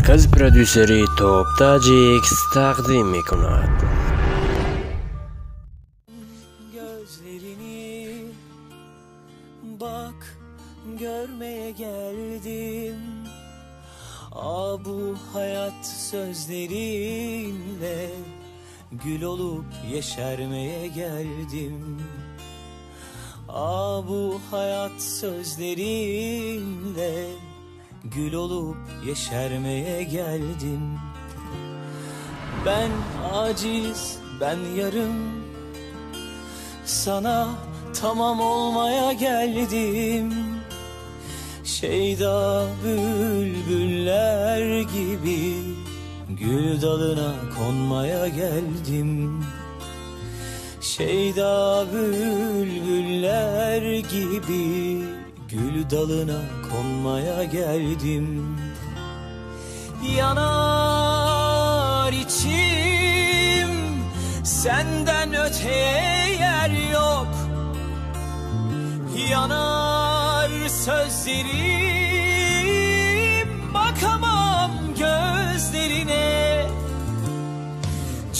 مرکز پرودوسری توپ تاج ایکس تقدیم میکند. Gözlerini bak görmeye geldim. Bu hayat sözlerinle gül olup yeşermeye geldim. Bu hayat sözlerinle gül olup yeşermeye geldim. Ben aciz, ben yarım, sana tamam olmaya geldim. Şeyda bülbüller gibi gül dalına konmaya geldim. Şeyda bülbüller gibi gül dalına konmaya geldim. Yanar içim, senden öteye yer yok. Yanar sözlerim, bakamam gözlerine.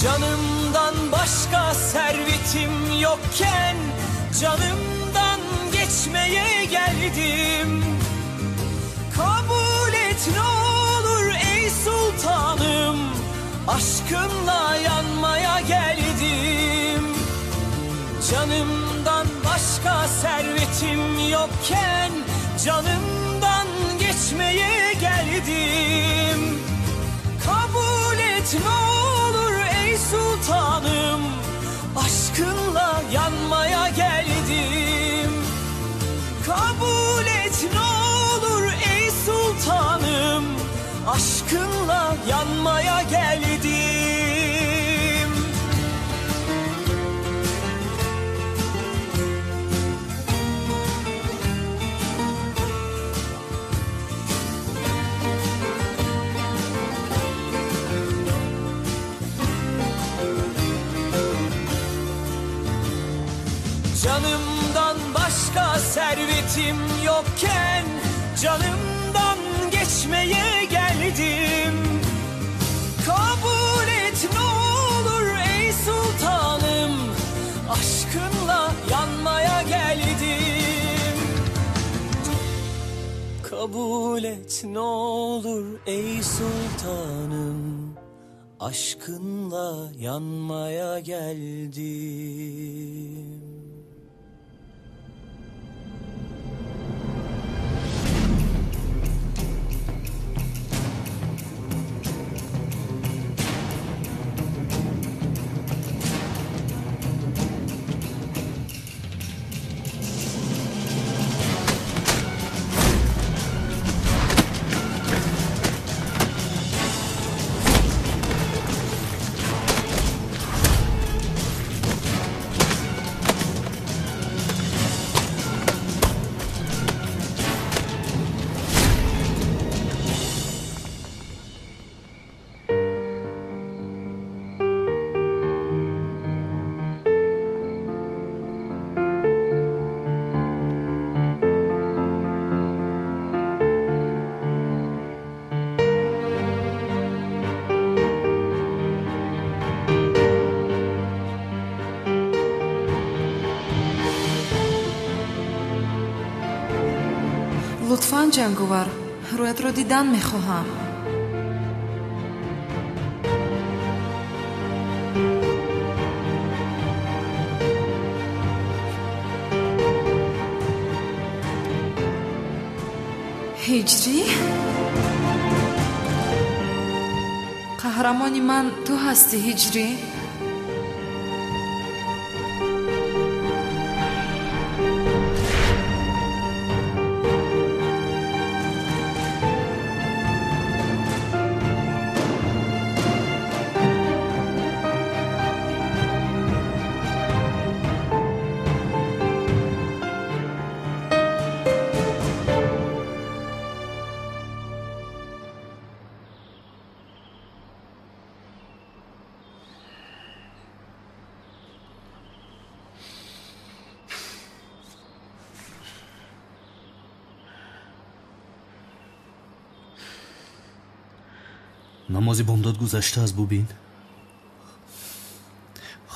Canımdan başka servetim yokken canımdan geçmeye geldim. Kabul et ne olur ey sultanım, aşkınla yanmaya geldim. Canımdan başka servetim yokken canımdan geçmeye geldim. Kabul et ne olur ey sultanım, aşkınla yanmaya geldim. Kabul et ne olur ey sultanım, aşkınla yanmaya geldim. Canımdan başka servetim yokken canımdan geçmeye geldim. Kabul et ne olur ey sultanım, aşkınla yanmaya geldim. Kabul et ne olur ey sultanım, aşkınla yanmaya geldim. لطفاً جنگاور، رویت را دیدن میخواهم. هجری؟ قهرمانی من تو هستی هجری؟ намози бомдод гузаштааст бубин.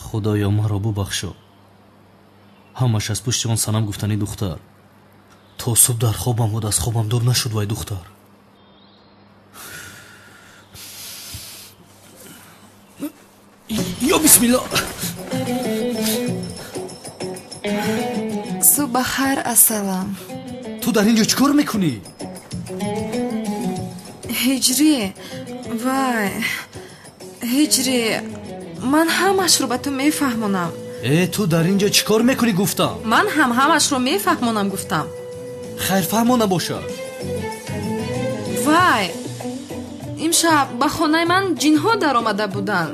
худоё маро бубахшо. ҳамаш аз пушти он санам гуфтани духтар. то субҳ дар хобам буд, аз хобам дур нашуд вай духтар. ё бисмилла. субҳ хайр ассалам. ту дар ин ҷо чӣ кор мекунӣ? ҳиҷрӣ, вай ҳиҷрӣ, ман ҳамашро ба ту мефаҳмонам. ту дар ин ҷо чӣ кор мекунӣ гуфтам? ман ҳам ҳамашро мефаҳмонам гуфтам. хайр фаҳмона бошад. вай имшаб ба хонаи ман ҷинҳо даромада буданд.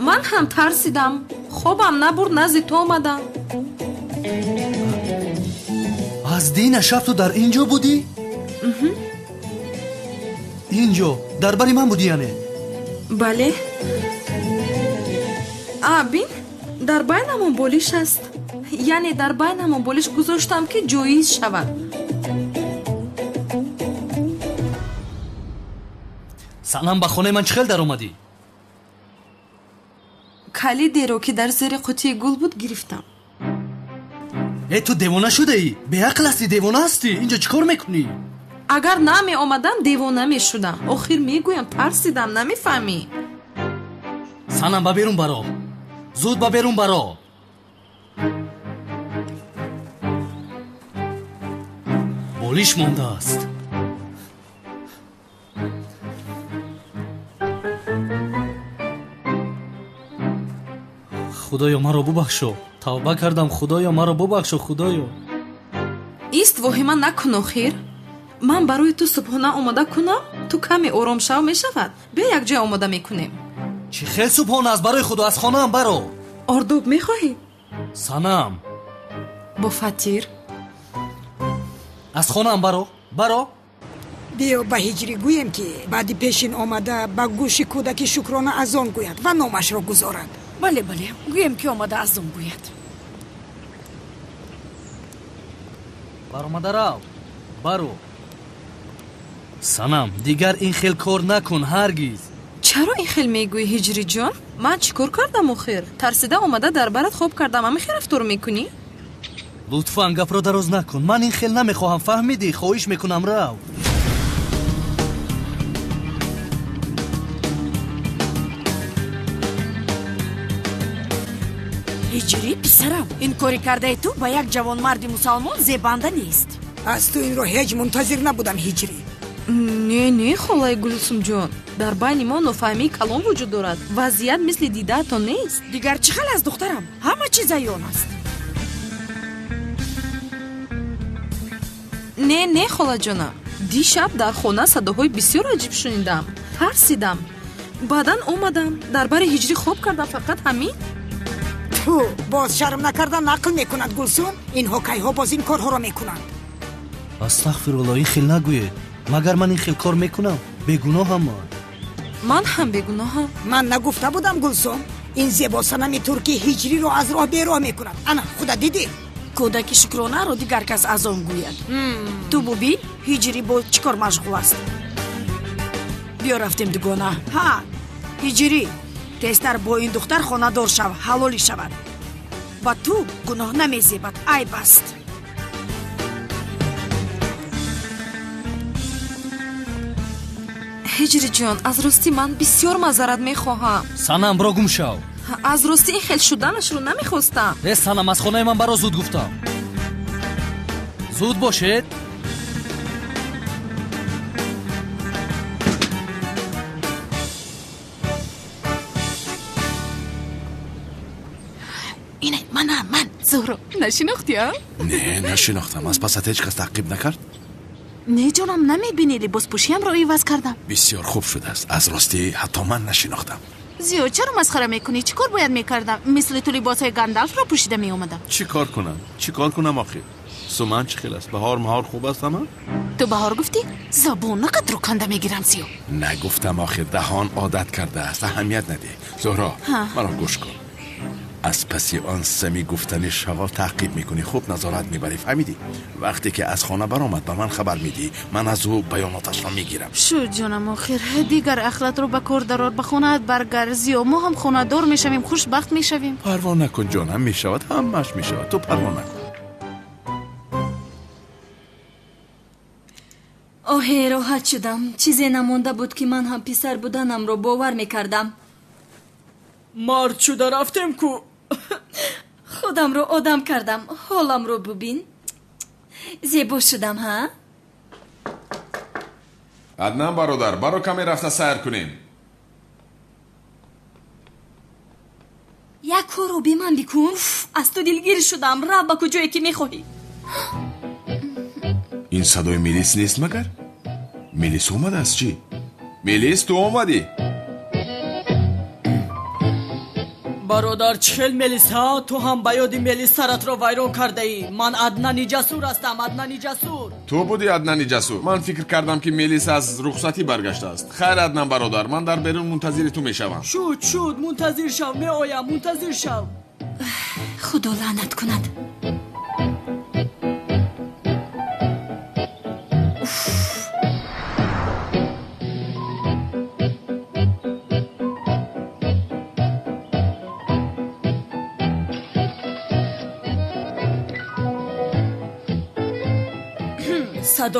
ман ҳам тарсидам, хобам набурд, назди ту омадам. аз дина шаб ту дар ин ҷо будӣ? ин ҷо дар бари ман будӣ яъне? бале. бин, дар байнамон болиш аст. яъне дар байнамон болиш гузоштам ки ҷоиз шавад. санам ба хонаи ман чӣ хел даромадӣ? калидеро ки дар зери қутии гул буд гирифтам. ту девона шудаӣ? беақл ҳастӣ, девона ҳастӣ? ин ҷо чӣ кор мекунӣ? агар намеомадам девона мешудам. охир мегӯям тарсидам, намефаҳмӣ? санам ба берун баро, зуд ба берун баро. болиш мондааст. худоё маро бубахшо. тавба кардам, худоё маро бубахшо, худоё. ист воҳима накун охир. ман барои ту субҳона омода кунам, ту каме оромшав мешавад. бе якҷоя омода мекунем. чӣ хел субҳона аст? барои худо аз хонаам баро. ордоб мехоҳӣ? санам бо фатир? аз хонаам баро, баро. биё ба ҳиҷрӣ гӯем ки баъди пешин омада ба гӯши кӯдаки шукрона аз он гӯяд ва номашро гузорад. бале гӯем ки омада аз он гӯяд. баромада рав, баро. санам дигар ин хел кор накун ҳаргиз. чаро ин хел мегӯӣ ҳиҷрӣ ҷон? ман чӣ кор кардам охир? тарсида омада дар барат хоб кардам, ҳамин хел рафтор мекунӣ? лутфан гапро дароз накун. ман ин хел намехоҳам, фаҳмидӣ? хоҳиш мекунам, рав. ҳиҷрӣ писарам, ин кори кардаи ту ба як ҷавонмарди мусалмон зебанда нест. аз ту инро ҳеҷ мунтазир набудам ҳиҷрӣ. не холаи гулсум ҷон, дар байни мо нофаҳмии калон вуҷуд дорад. вазъият мисли дидаатон нест. дигар чӣ хел аст духтарам? ҳама чиз аён аст. не холаҷонам, дишаб дар хона садоҳои бисёр аҷиб шунидам. тарсидам, баъдан омадам, дар бари ҳиҷрӣ хоб кардам, фақат ҳамин. ту боз шарм накардан нақл мекунад гулсум. ин ҳокайҳо боз ин корҳоро мекунанд. астағфирулло, ин хел нагӯед. магар ман ин хел кор мекунам? бегуноҳам ман. ман ҳам бегуноҳам. ман нагуфта будам гулсум ин зебосанами турки ҳиҷриро аз роҳ бероҳ мекунад. ана худа дидӣ? кӯдаки шукронаро дигар кас аз он гӯяд. ту бубин ҳиҷрӣ бо чӣ кор машғул аст. биё рафтем дугона. ҳа ҳиҷрӣ, тезтар бо ин духтар хонадор шав, ҳалолӣ шавад. ба ту гуноҳ намезебад, айб аст. ҳиҷрӣ ҷон, аз ростӣ ман бисёр мазарат мехоҳам. санам бро гум шав. аз ростӣ ин хел шуданашро намехостам. санам аз хонаи ман баро, зуд гуфтам. зуд бошед. ин ман зӯро нашинохтия? не нашинохтам. аз пасат ҳеҷ кас таъқиб накард? не ҷонам, намебинӣ либоспӯшиямро иваз кардам. бисёр хуб шудааст. аз ростӣ ҳатто ман нашинохтам. зиёд чаро масхара мекунӣ? чӣ кор бояд мекардам? мисли ту либосҳои гандалфро пӯшида меомадам. чӣ кор кунам охир? суман чӣ хел аст? баҳор маҳор хуб аст ҳама? ту баҳор гуфтӣ? забон нақадро канда мегирам. зиё нагуфтам охир. даҳон одат кардааст. аҳамият надеҳ. зӯҳро, маро гӯш кун. از پسی آن سمی گفتن شوا تعقیب میکنی، خوب نظارت میبری، فهمیدی؟ وقتی که از خانه برآمد به من خبر میدی، من از او بیاناتش را میگیرم. شو جانم آخر دیگر اخلاط رو به کار درار، به خونه برگرزی و ما هم خونه دار میشویم، خوشبخت میشویم. پروا نکن جانم، میشود، همش میشود، تو پروا نکن. آه راحت شدم. چیزی نمانده بود که من هم پسر بودنم رو باور میکردم. مرد شده رفتم کو. خودم رو آدم کردم. حالم رو ببین. زیبا شدم ها. عدنان برادر، برو کمی رفته سیر کنیم. یک کار رو بی من بکن. از تو دلگیر شدم. رو با کجایی که میخواهی. این صدای میلیس نیست مگر؟ میلیس اومد از چی؟ میلیس تو اومدی؟ برادر چهل ملیس ها، تو هم به یاد ملیس سرت رو ویران کرده ای. من عدنان جسور هستم، عدنان جسور. تو بودی عدنان جسور؟ من فکر کردم که میلیس از رخصتی برگشته است. خیر عدنان برادر، من در بیرون منتظر تو میشوم. شد منتظر شو، می آیم، منتظر شو. خدا لعنت کند.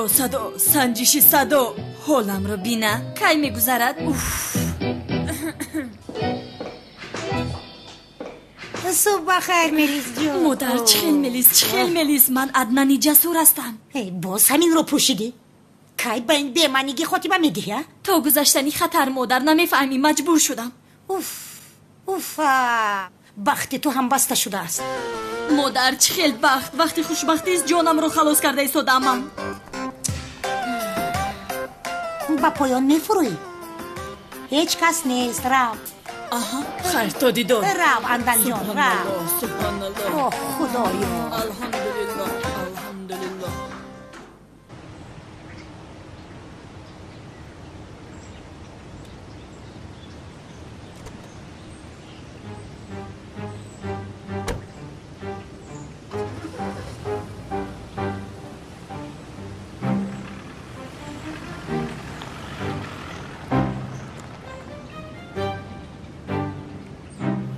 صدا سنجشی صدا. حالم رو بینه کی میگذرد. صبح بخیر میلیس جون. مادر چخل ملیس من عدنان جسور هستم. باز همین رو پوشیدی؟ کی با این بیمنیگی خاتمه میدی؟ تا گذشتنی خطر مادر، نمیفهمی، مجبور شدم. اوف بخت تو هم بسته شده است. مادر چخل بخت، وقتی خوشبختی است جانم رو خلاص کرده ایستادم من. با پایان میفروی. هیچ کس نیست. رو آها خیر تا دیدار. رو اندن جان رو. سبحان الله. اوه خدایا. الحمدلله.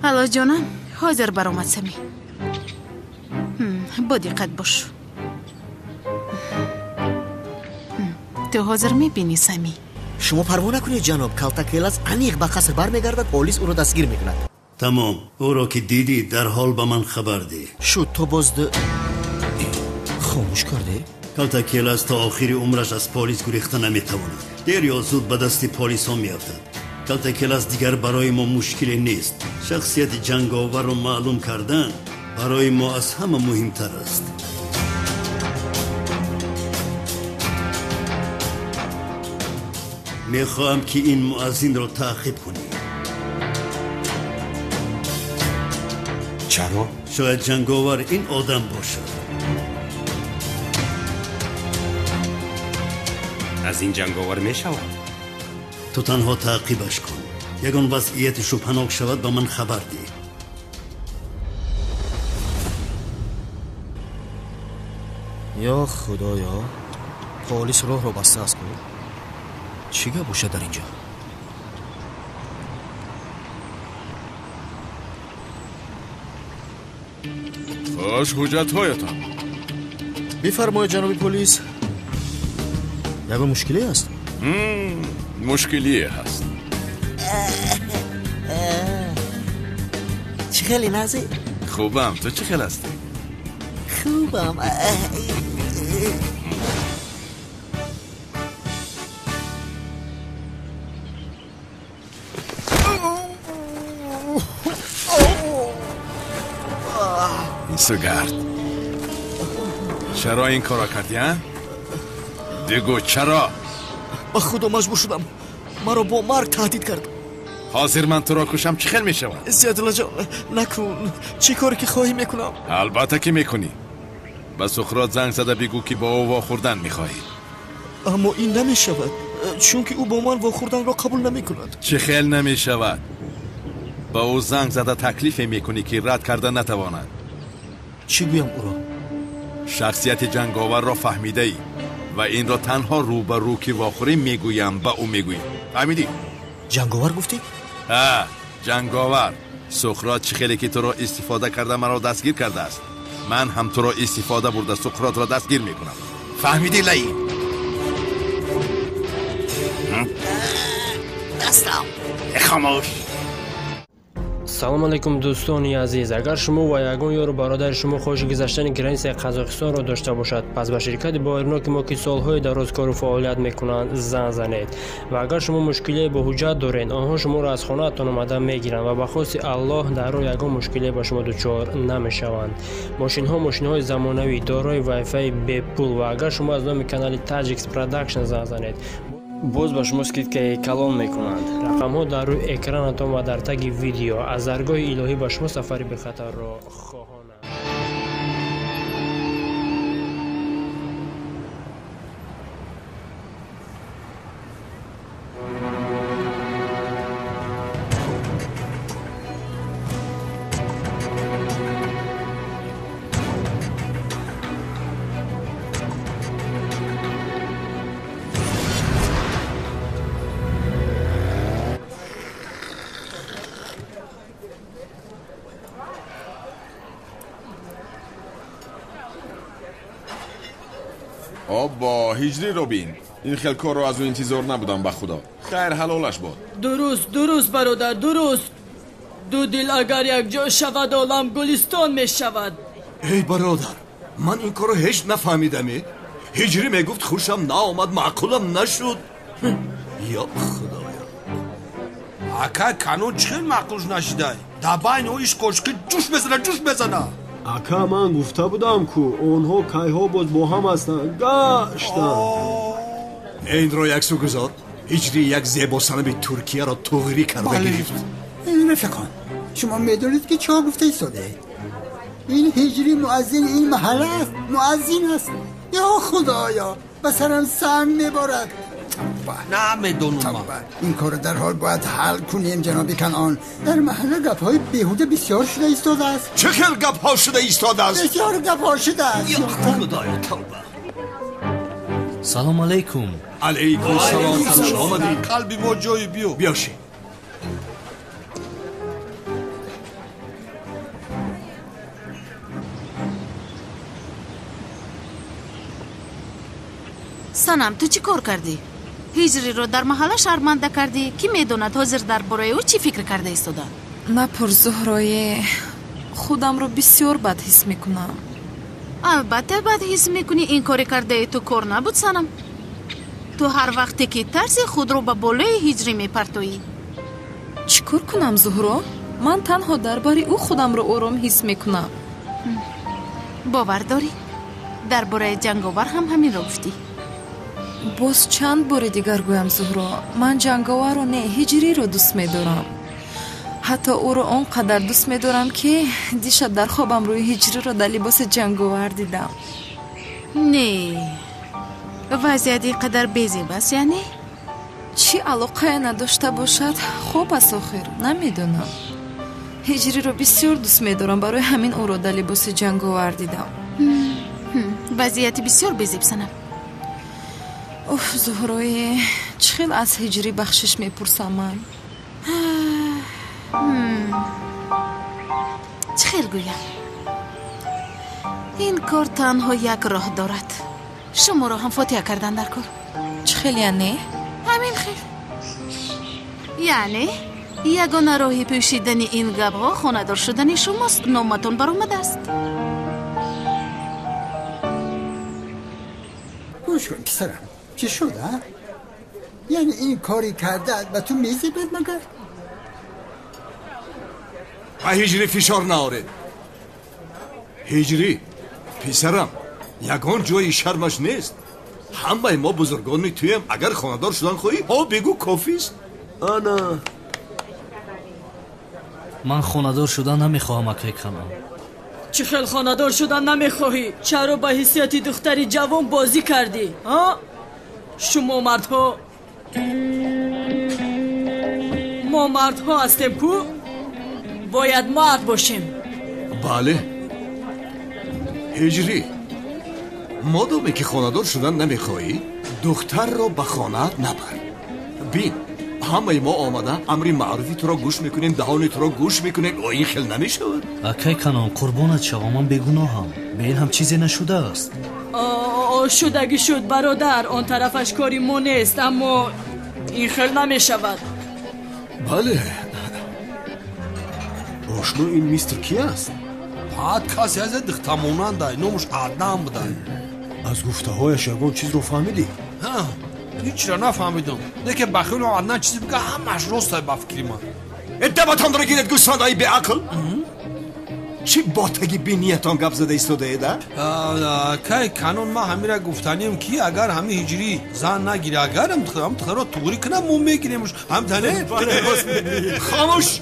حالا جانم حاضر برآمد سمی. با دقت باش. تو حاضر میبینی سمی؟ شما پروا نکنید جناب. کالتاکیلاس انیق به قصر برمیگردد، پلیس او را دستگیر میکند. تمام. او را که دیدی در حال به من خبر ده. شد تو باز خاموش کرده؟ کالتاکیلاس تا آخر عمرش از پلیس گریخته نمیتواند. دیر یا زود به دست پلیس ها میافتد. کالتاکیلاس دیگر برای ما مشکلی نیست. شخصیت جنگاور رو معلوم کردن برای ما از همه مهمتر است. میخواهم که این مؤذن را تعقیب کنی. چرا؟ شاید جنگاور این آدم باشد. از این جنگاور میشود؟ تو تنها تعقیبش کن. یگان وضعیت شبهناک شود به من خبر ده. یا خدایا، پلیس راه رو بسته است. چی گپ باشه در اینجا؟ خوش حجت هایتان. بفرمایید جناب پلیس. یگان مشکلی است؟ مشکلی هست. چه خیلی نازی؟ خوبم. تو چه خیلی هستی؟ خوبم. این سوگرد چرا این کارا کردی ها؟ دیگو چرا؟ با خدا مجبور شدم. مرا با مرگ تهدید کرد. حاضر من تو را کشم چه خیل میشود؟ زیادالله جان نکن. چی کاری که خواهی میکنم؟ البته که میکنی. به سخرات زنگ زده بگو که با او واخوردن میخواهی. اما این نمیشود، چون که او با من واخوردن را قبول نمیکند. چه خیل نمیشود؟ به او زنگ زده تکلیف میکنی که رد کرده نتواند. چی گویم او را؟ شخصیت جنگاور را فهمیده ای و این را تنها رو به رو که واخوری میگویم به او میگویی. فهمیدی؟ جنگاور گفتی؟ جنگاور. سقراط چه خیلی که تو را استفاده کرده مرا دستگیر کرده است، من هم تو را استفاده برده سقراط را دستگیر میکنم. فهمیدی لعین؟ دستم خاموش. салом алайкум дӯстони азиз, агар шумо ва ягон ёру бародари шумо хоҳиши гузаштани границаи қазоқистонро дошта бошад, пас ба ширкати боирноки мо ки солҳои дароз кору фаъолият мекунанд занг занед. ва агар шумо мушкилие бо ҳуҷҷат доред, онҳо шуморо аз хонаатон омада мегиранд ва ба хости аллоҳ дар роҳ ягон мушкилие ба шумо дучор намешаванд. мошинҳои замонавӣ дорои вайфаи бепул ва агар шумо аз номи канали Tajix Production занг занед, боз ба шумо скидкаи калон мекунанд. рақамҳо дар рӯи экранатон ва дар таги видео аз даргоҳи илоҳӣ ба шумо сафари бехатарро хоҳонанд. با هجری رو بین. این خیلی کار رو از اون انتظار نبودم. به خدا خیر حلالش باد. درست برادر، درست. دو دل اگر یک جا شود عالم گلستان می شود. ای برادر، من این کارو هیچ نفهمیدم. هجری میگفت خوشم نآمد، معقولم نشد. یا خدایا. اکا کانون چخیل معقولش نشده. دباین او ایش کشکی جوش بزنه. اکا من گفته بودم که اونها کایها باز با هم هستن گشتن. این را یک سو گذار. هجری یک زیباسنم ترکیه را توغری کرده گرفت. رفقان، شما میدونید که چه گفته ایستاده؟ این هجری مؤذن این محله است. مؤذن است. یا خدایا، بسرم سنگ میبارد. نه میدونم. این کار در حال باید حل کنیم جناب کنعان. در محله گپ‌های بیهوده بسیار شده ایستاده است. چه خیلی گپ‌ها شده ایستاده است؟ بسیار گپ‌ها شده است. یا خدایا توبه. سلام علیکم. علیکم سلام. خوش آمدید. قلبی ما جای بیاشی. سنم تو چی کار کردی؟ هجری رو در محله شرمنده کردی؟ کی میدوند حاضر در برای او چی فکر کرده ایستاده؟ نپر زهرایه، خودم رو بسیار بد حس میکنم. البته بد حس میکنی، این کاری کرده تو کار نبود سنم. تو هر وقتی که ترس خود رو به بالای هجری میپرتویی. چیکار کنم زهرا؟ من تنها درباره او خودم رو آرام حس میکنم. باور داری؟ درباره جنگاور هم همین رو گفتی؟ باز چند بار دیگر گویم زهرا، من جنگاور رو نه هجری رو دوست میدارم. حتی او رو آنقدر دوست میدارم که دیشب در خوابم روی هجری رو در لباس جنگاور دیدم. نه وضعیت قدر بیزیب است یعنی؟ چی علاقه نداشته باشد خوب است آخر، نمیدونم. هجری رو بسیار دوست میدارم، برای همین او رو در لباس جنگاور دیدم. وضعیت بسیار بیزیب سنم. اوه زهرای، چخیل از هجری بخشش میپرسم من. چخیل گویم این کار تنها یک راه دارد. شما را هم فاتحه کردن در کار. چخیل یعنی؟ همین خیل. یعنی یگانه راهی پوشیدن این گپ‌ها خانه‌دار شدن شماست. نامتون برآمده است. گوش کن پسرم، چی شد ها؟ یعنی این کاری کرده و تو میزیبت مگر؟ و هجری فشار ناره. هجری پسرم یگان جای شرمش نیست. همه ما بزرگان تویم اگر خاندار شدن خواهی ها بگو کافیست. انا من خاندار شدن نمیخواهم اکای کنم. چه خیل خاندار شدن نمیخواهی؟ چرا با حیثیت دختری جوان بازی کردی؟ ها؟ شما مردها، ما مردها هستیم کو؟ باید مرد باشیم. بله هجری، مادامی که خانه‌دار شدن نمیخواهی دختر را به خانه نبر. بین همه ما آمده امری معروفی تو را گوش میکنیم، دهانی تو را گوش میکنیم. این خیل نمیشود؟ اکی کنان قربانت شوم، من بگناهم. به این هم چیزی نشده است. شدگی شد برادر، آن طرفش کاری ما نیست، اما این خیل نمیشود. بله آشنا این میستر کی است؟ بعد کسی از دختموننده نومش عدنان بوده. از گفته هایش یگان چیز رو فهمیدی؟ ها هیچ را نفهمیدم. دیگه بخیل و عدنان چیزی بگه همش راست با فکری من. ادباتان را گیرد گوسفندهای به عقل. چی باتگی بی نیتان گپ زده ایستاده ایده؟ که کانون ما همین را گفتنیم که اگر همه هجری زن نگیره، اگر هم تخیرات توری کنم مو میگیریمش هم تنه. خاموش،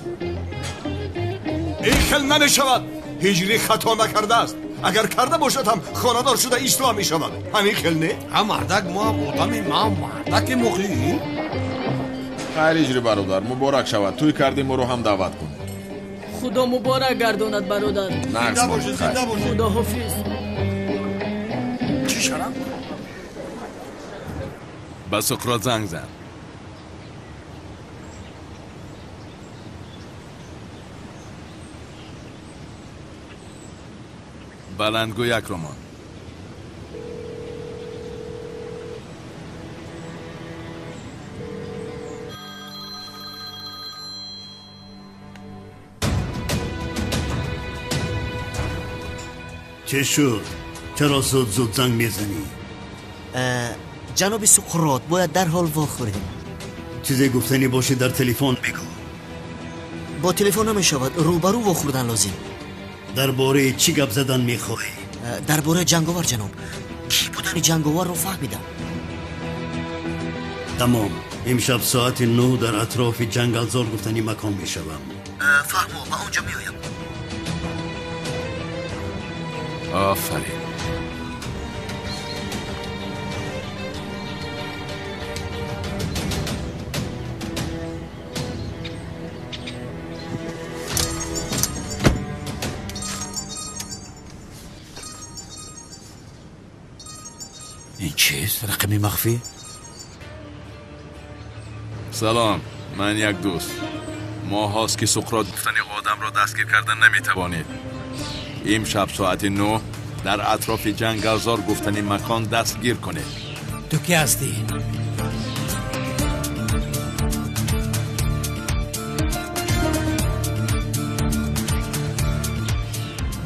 این خیل نمیشود. هجری خطا نکرده است. اگر کرده باشد هم خاندار شده ایسلا میشود. همین خیل نه؟ هم مردک ما هم بودمی، ما هم مردک مخی. خیر هجری برادر، مبارک شود. توی کردیم ما رو هم دعوت کن. خدا مبارک گرداند برادر. زنده باشید، زنده باشید. خدا حافظ. چی شرم؟ به سقراط زنگ زن. بلندگو یک رمان. چه شد؟ چرا زود زنگ میزنی؟ جناب سقراط باید در حال واخوریم. چیزی گفتنی باشه در تلفن بگو. با تلفن نمیشود، روبرو واخوردن لازم. درباره چی گپ زدن میخواهی؟ درباره جنگاور جناب. کی بودن جنگاور رو فهمیدم. تمام. امشب ساعت 9 در اطراف جنگلزار گفتنی مکان میشوم. فهمو، با اونجا میایم. آفرین. این چیست؟ رقمی مخفی؟ سلام، من یک دوست. ماه هاست که سقراط گفتنی آدم را دستگیر کردن نمیتوانید. امشب ساعت 9 در اطراف جنگلزار گفتنی مکان دستگیر کنید. تو کی هستی؟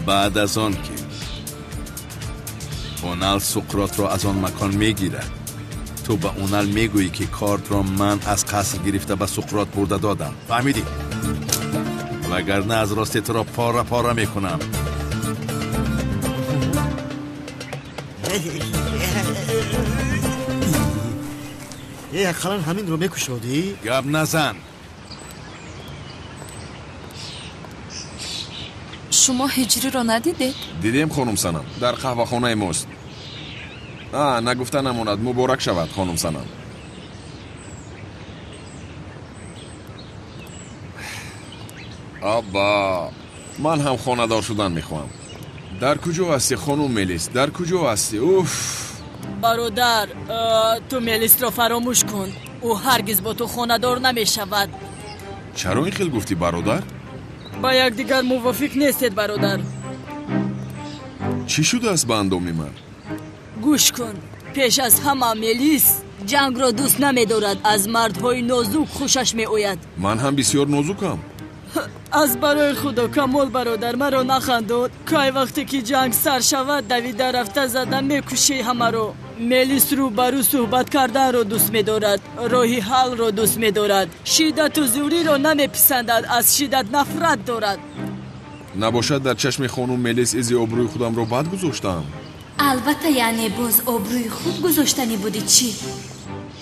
بعد از آن که اونال سقراط را از آن مکان میگیره، تو به اونال میگویی که کارت را من از قصر گرفته به سقراط برده دادم. فهمیدی؟ وگرنه از راستی تو را پاره پاره میکنم. خلال همین رو میکشودی؟ گپ نزن. شما هجری رو ندیدید؟ دیدیم خانم سنم، در قهوه خانه ماست. نگفتن نموند. مبارک شود خانم سنم. آبا من هم خانه دار شدن میخوام. در کجا هستی خانم ملیس؟ در کجا هستی؟ اوف برادر، تو ملیس را فراموش کن. او هرگز با تو خانه دار نمیشود. چرا این خیل گفتی برادر؟ با یک دیگر موافق نیستید برادر. چی شده است به اندام من؟ گوش کن، پیش از همه ملیس جنگ را دوست نمی‌دارد. از مردهای نازک خوشش می‌آید. من هم بسیار نازکم. از برای خدا کمال برادر مرا نخندود. که وقتی که جنگ سر شود دویده رفته زدن میکشی همه رو. ملیس رو برو صحبت کردن رو دوست می‌دارد. راهی حل رو دوست می‌دارد. شدت و زوری رو نمی‌پسندد. از شدت نفرت دارد. نباشد در چشم خانم ملیس از آبروی خودم رو بد گذاشتم. البته یعنی باز آبروی خود گذاشتنی بودی چی؟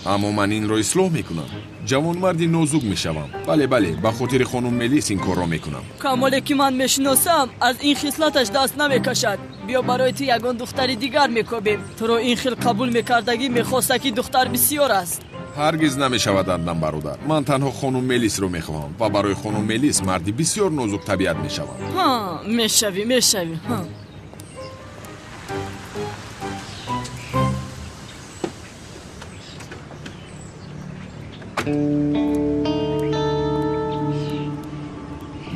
اما من این را اصلاح میکنم. جوان مردی نازک میشوم. بله به خاطر خانم ملیس این کار را میکنم. کمالی که من میشناسم از این خصلتش دست نمیکشد. بیا برای تو یگان دختری دیگر میکوبیم. تو رو این خیل قبول میکردگی میخواسته که دختر بسیار است. ҳаргиз намешавад аднан бародар. ман танҳо хонум мелисро мехоҳам ва барои хонум мелис марди бисёр нозук табиат мешавам. мешавӣ.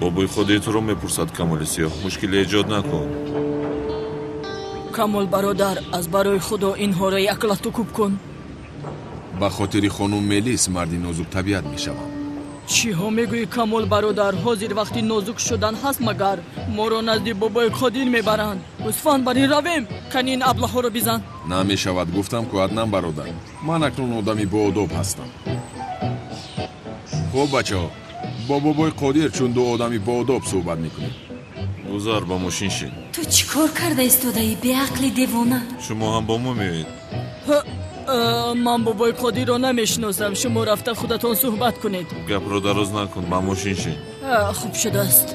бобои ходиатро мепурсад камоли сиёҳ. мушкиле эҷод накун. камол бародар, аз барои худо инҳоро яклату кӯб кун. ба хотири хонум мелис марди нозук табиат мешавам. чиҳо мегӯӣ камол бародар? ҳозир вақти нозук шудан ҳаст магар? моро назди бобои қодир мебаранд. гусфанд барин равем. канин аблаҳоро бизан. намешавад, гуфтам ку аднан бародар. ман акнун одами боодоб ҳастам. хуб бачаҳо, бо бобои қодир чун ду одами боодоб суҳбат мекунем. гузар ба мошин шин. ту чӣ кор карда истодаи беақли девона? шумо ҳам бо мо меоед? ман бобои қодирро намешиносам. шумо рафта худатон суҳбат кунед. гапро дароз накун, ба мошин шин. хуб шудааст.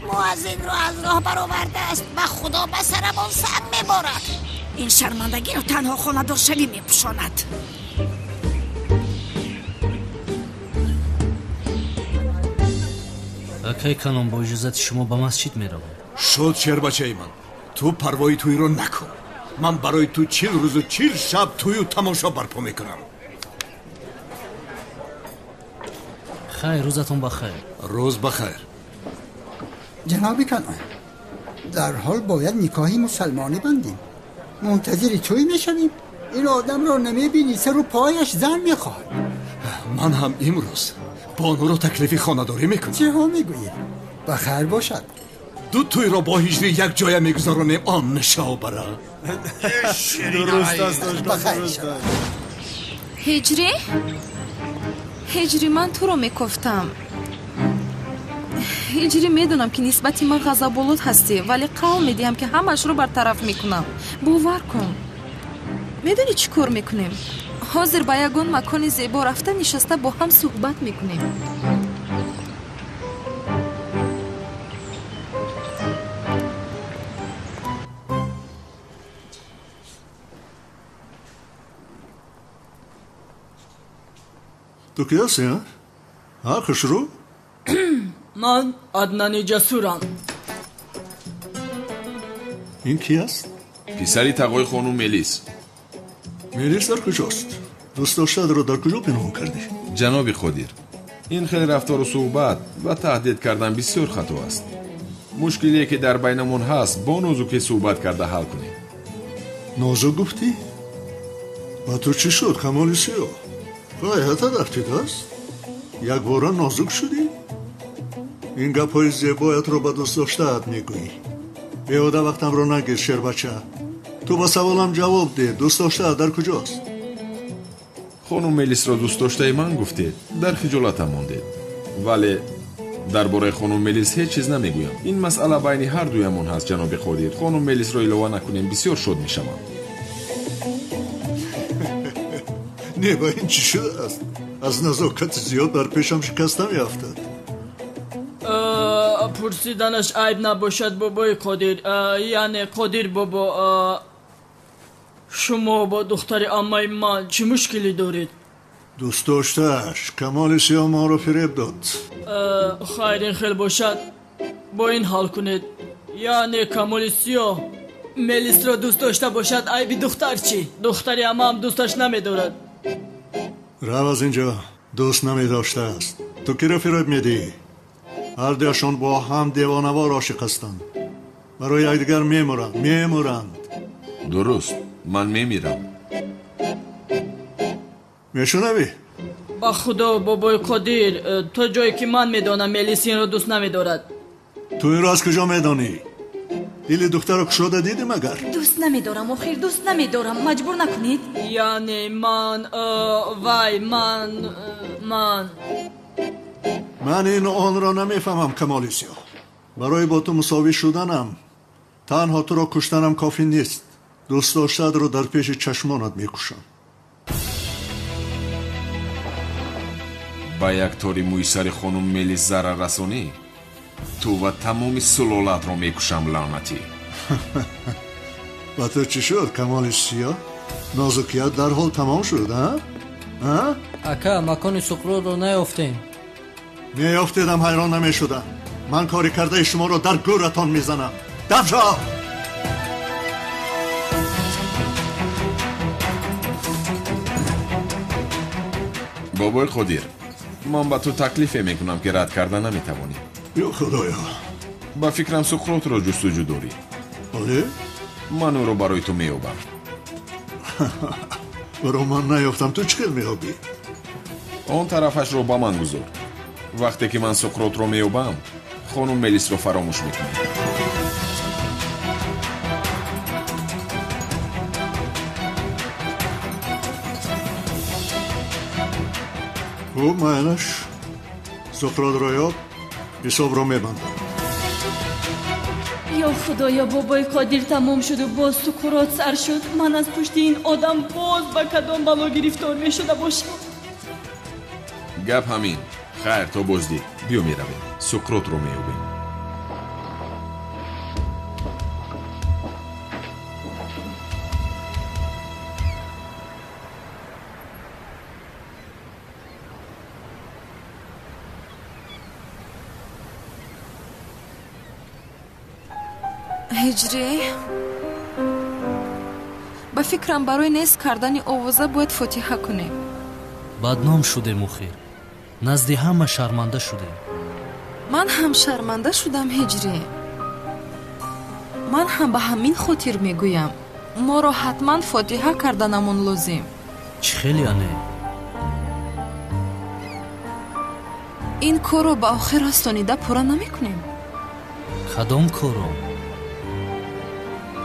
муаззинро аз роҳ баровардааст. ба худо ба сарамон санг меборад. ин шармандагиро танҳо хонадоршавӣ мепӯшонад. акай канон, бо иҷозати шумо ба масҷид меравам. шод шер бачаи ман, ту парвои туиро накун. ман барои ту 40 рӯзу 40 шаб тую тамошо барпо мекунам. хайр, рӯзатон бахайр. рӯз бахайр. جناب کنان در حال باید نکاحی مسلمانی بندیم. منتظری توی میشویم. این آدم رو نمیبینی سر و پایش زن میخواد. من هم امروز بانو رو تکلیفی خانه‌داری میکنم. چه ها میگویی؟ بخیر باشد. دو توی رو با هجری یک جای میگذارونیم آن نشاو برا. درست است. بخیر شد. هجری من تو رو میگفتم. هجری میدونم که نسبتی من غضب‌آلود هستی، ولی قول میدیم که همش رو برطرف میکنم. باور کن. میدونی چی کار میکنیم؟ حاضر با یگان مکان زیبا رفته نشسته با هم صحبت میکنیم. تو کی هستی ها؟ ها خسرو؟ من عدنان جسورم. این کی است؟ پسری تقوی خانم ملیس. ملیس در کجاست؟ دوست داشتد رو در کجا پنهان کردی؟ جناب قدیر، این خیلی رفتار و صحبت و تهدید کردن بسیار خطا است. مشکلی که در بینمون هست با نازکی صحبت کرده حل کنیم. نازک گفتی؟ و تو چی شد کمال سیاه؟ غایت رفتید است؟ یک بارا نازک شدی؟ این گپای زیبایت رو با دوست داشته‌ات میگویی. بیهوده وقتم رو نگیر شیر بچه. تو با سوالم جواب ده. دوست داشته‌ات در کجاست؟ خانم ملیس را دوست داشته من گفتید، در خجالتم ماندید. ولی درباره خانم ملیس هیچ چیز نمیگویم. این مسئله بین هر دویمون هست جناب قدیر. خانم ملیس را ایلوا نکنیم بسیار شاد میشم. نه با این چی شده است؟ از نزاکت زیاد بر پیشم شکستم یافتد. پرسیدنش عیب نباشد بابای قدیر. یعنی قدیر بابا، شما با دختر عمه من چه مشکلی دارید؟ دوست داشتهش کمال سیاه ما رو فریب داد. خیر این خیلی باشد با این حال کنید. یعنی کمال سیاه ملیس را دوست داشته باشد، عیبی دختر چی؟ دختر عمه هم دوستش نمیدارد. رو از اینجا دوست نمی داشته است. تو کی را فریب میدی؟ هر دوشان با هم دیوانوار عاشق هستند. برای یکدیگر میمرند. درست، من میمیرم. میشنوی؟ با خدا بابای قدیر، تو جایی که من میدانم ملیس این را دوست نمیدارد. تو این را از کجا میدانی؟ دل دختر را کشاده دیدی مگر؟ دوست نمیدارم آخر، دوست نمیدارم، مجبور نکنید. یعنی من من این آن را نمیفهمم کمال سیاه. برای با تو مساوی شدنم تنها تو را کشتنم کافی نیست. دوست داشتد رو در پیش چشمانت میکشم. با یک طوری موی سر خانم ملیس ضرر رسانی؟ تو و تمام سلالت رو میکشم لعنتی. و تو چی شد کمال سیاه؟ نازکیت در حال تمام شد ها؟ اکا مکان سقراط رو نیافتیم. میافتیدم حیران نمیشدم. من کاری کرده شما رو در گورتان میزنم. دفشا! بابای خودیر، من با تو تکلیف میکنم که رد کردن نمیتوانی. یا خدایا. با فکرم سقراط رو جستجو داری. آره؟ من او رو برای تو میابم. برای من نیافتم تو چکل میابی؟ اون طرفش رو با من گذار. وقتی که من سقراط رو میابم خانم ملیس رو فراموش میکنم. خوب معنیش سقراط رو یاب حساب رو میبندم. یا خدایا بابای قادر تمام شد و باز سقراط سر شد. من از پشت این آدم باز با کدام بلا گرفتار می شده باشم. گپ همین. خیر تو بازدی بیو میرویم سقراط رو میابیم. هجری با فکرم برای نیست کردن آوازه باید فاتحه کنیم. بدنام شدیم اخیر. نزد همه شرمنده شدیم. من هم شرمنده شدم هجری. من هم به همین خاطر میگویم ما را حتما فاتحه کردنمون لازم. چی خیلی انه؟ این کار رو به آخر رسانیده پورا نمیکنیم. کدام کارو؟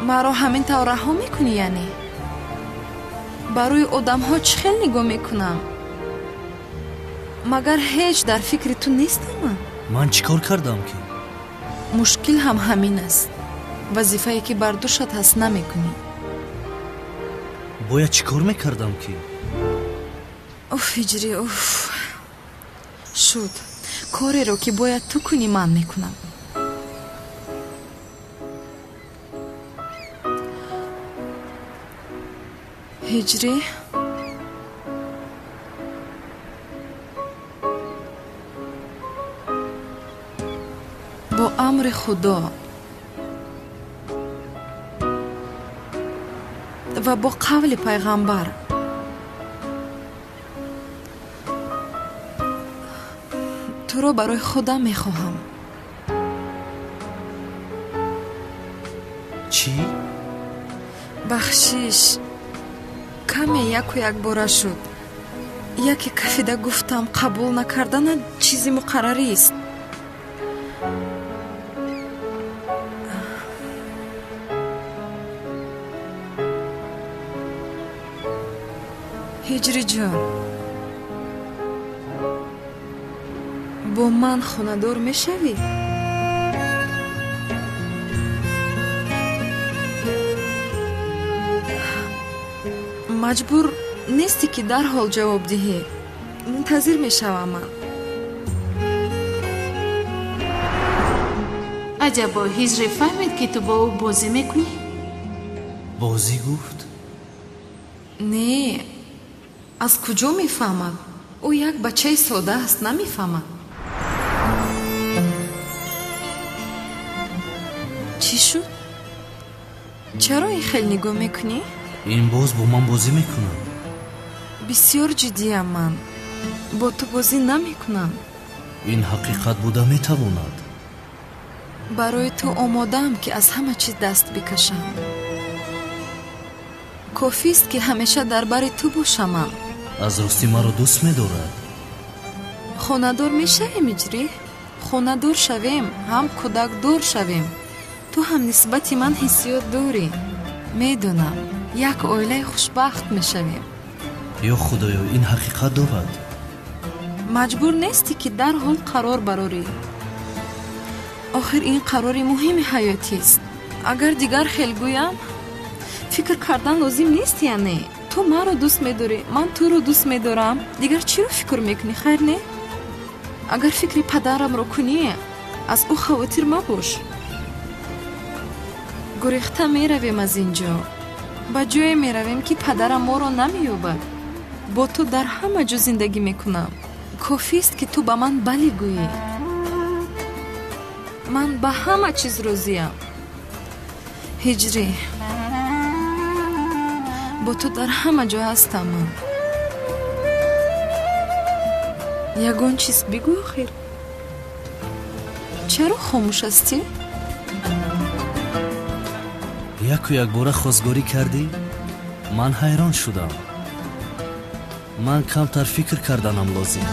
مرا همین طور رها میکنی یعنی؟ برای آدم ها چه خیلی نگاه میکنم؟ مگر هیچ در فکر تو نیستم؟ من چیکار کردم که؟ مشکل هم همین است. وظیفه‌ای که بر دوشت هست نمیکنی. باید چیکار میکردم که؟ اوف هجری اوف. شد کاری رو که باید تو کنی من میکنم. هجری با امر خدا و با قول پیغمبر تو رو برای خدا میخواهم. چی؟ بخشش کمی یک و یک باره شد. یکی کفیده گفتم قبول نکردن چیزی مقرری است. هجری جان با من خانه‌دار میشوی؟ مجبور نیستی که در حال جواب دهی. منتظر میشوم من. عجبا هجری فهمید که تو با او بازی میکنی؟ بازی گفت؟ نه از کجا میفهمد؟ او یک بچه ساده است نمیفهمد. چی شد؟ چرا این خیلی نگاه میکنی؟ این باز با من بازی میکنم. بسیار جدیم من. با تو بازی نمیکنم. این حقیقت بوده میتواند. برای تو آمادم که از همه چیز دست بکشم. کافی است که همیشه در بر تو باشم. من از راستی مرا دوست می‌دارد. خانه‌دار میشویم هجری؟ خانه‌دار شویم، هم کودک دار شویم. تو هم نسبت من حسیات داری. میدونم یک عائله خوشبخت میشویم. یا خدایا این حقیقت دارد. مجبور نیستی که در حال قرار براری. آخر این قرار مهم حیاتی است. اگر دیگر خیلی گویم فکر کردن لازم نیست. یعنی تو مرا دوست میداری، من تو رو دوست میدارم. دیگر چی رو فکر میکنی؟ خیر نه؟ اگر فکر پدرم رو کنی аз ӯ хавотир мабош. гурехта меравем аз ин ҷо. ба ҷое меравем ки падарам моро намеёбад. бо ту дар ҳама ҷо зиндагӣ мекунам. кофист ки ту ба ман бале гӯӣ. ман ба ҳама чиз розиям. ҳиҷрӣ, бо ту дар ҳама ҷо ҳастам. ман ягон чиз бигӯ охир. чаро хомӯш ҳастӣ? яку якбора хостгорӣ кардӣ? ман ҳайрон шудам. ман камтар фикр карданам лозим.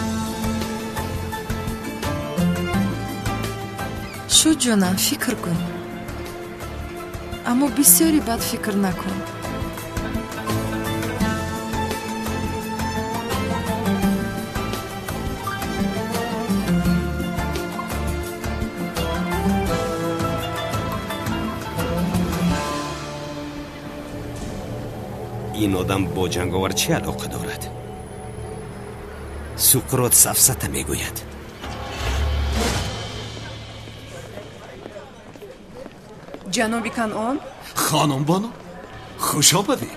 шуд ҷонам, фикр кун. аммо бисёри бад фикр накун. این آدم با جنگاور چه علاقه دارد؟ سقراط سفسطه میگوید. جناب کنعان؟ خانم بانو خوش آمدی.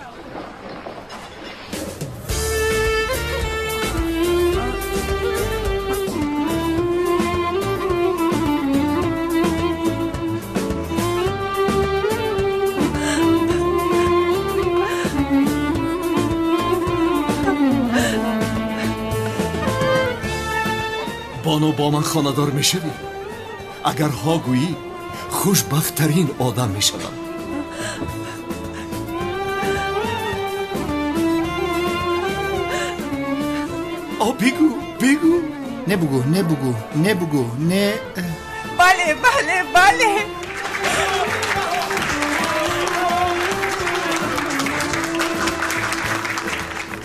بانو با من خانه‌دار میشوی. اگر ها گویی خوشبخت‌ترین آدم میشوم. بگو بگو. نبگو نه. بله بله بله.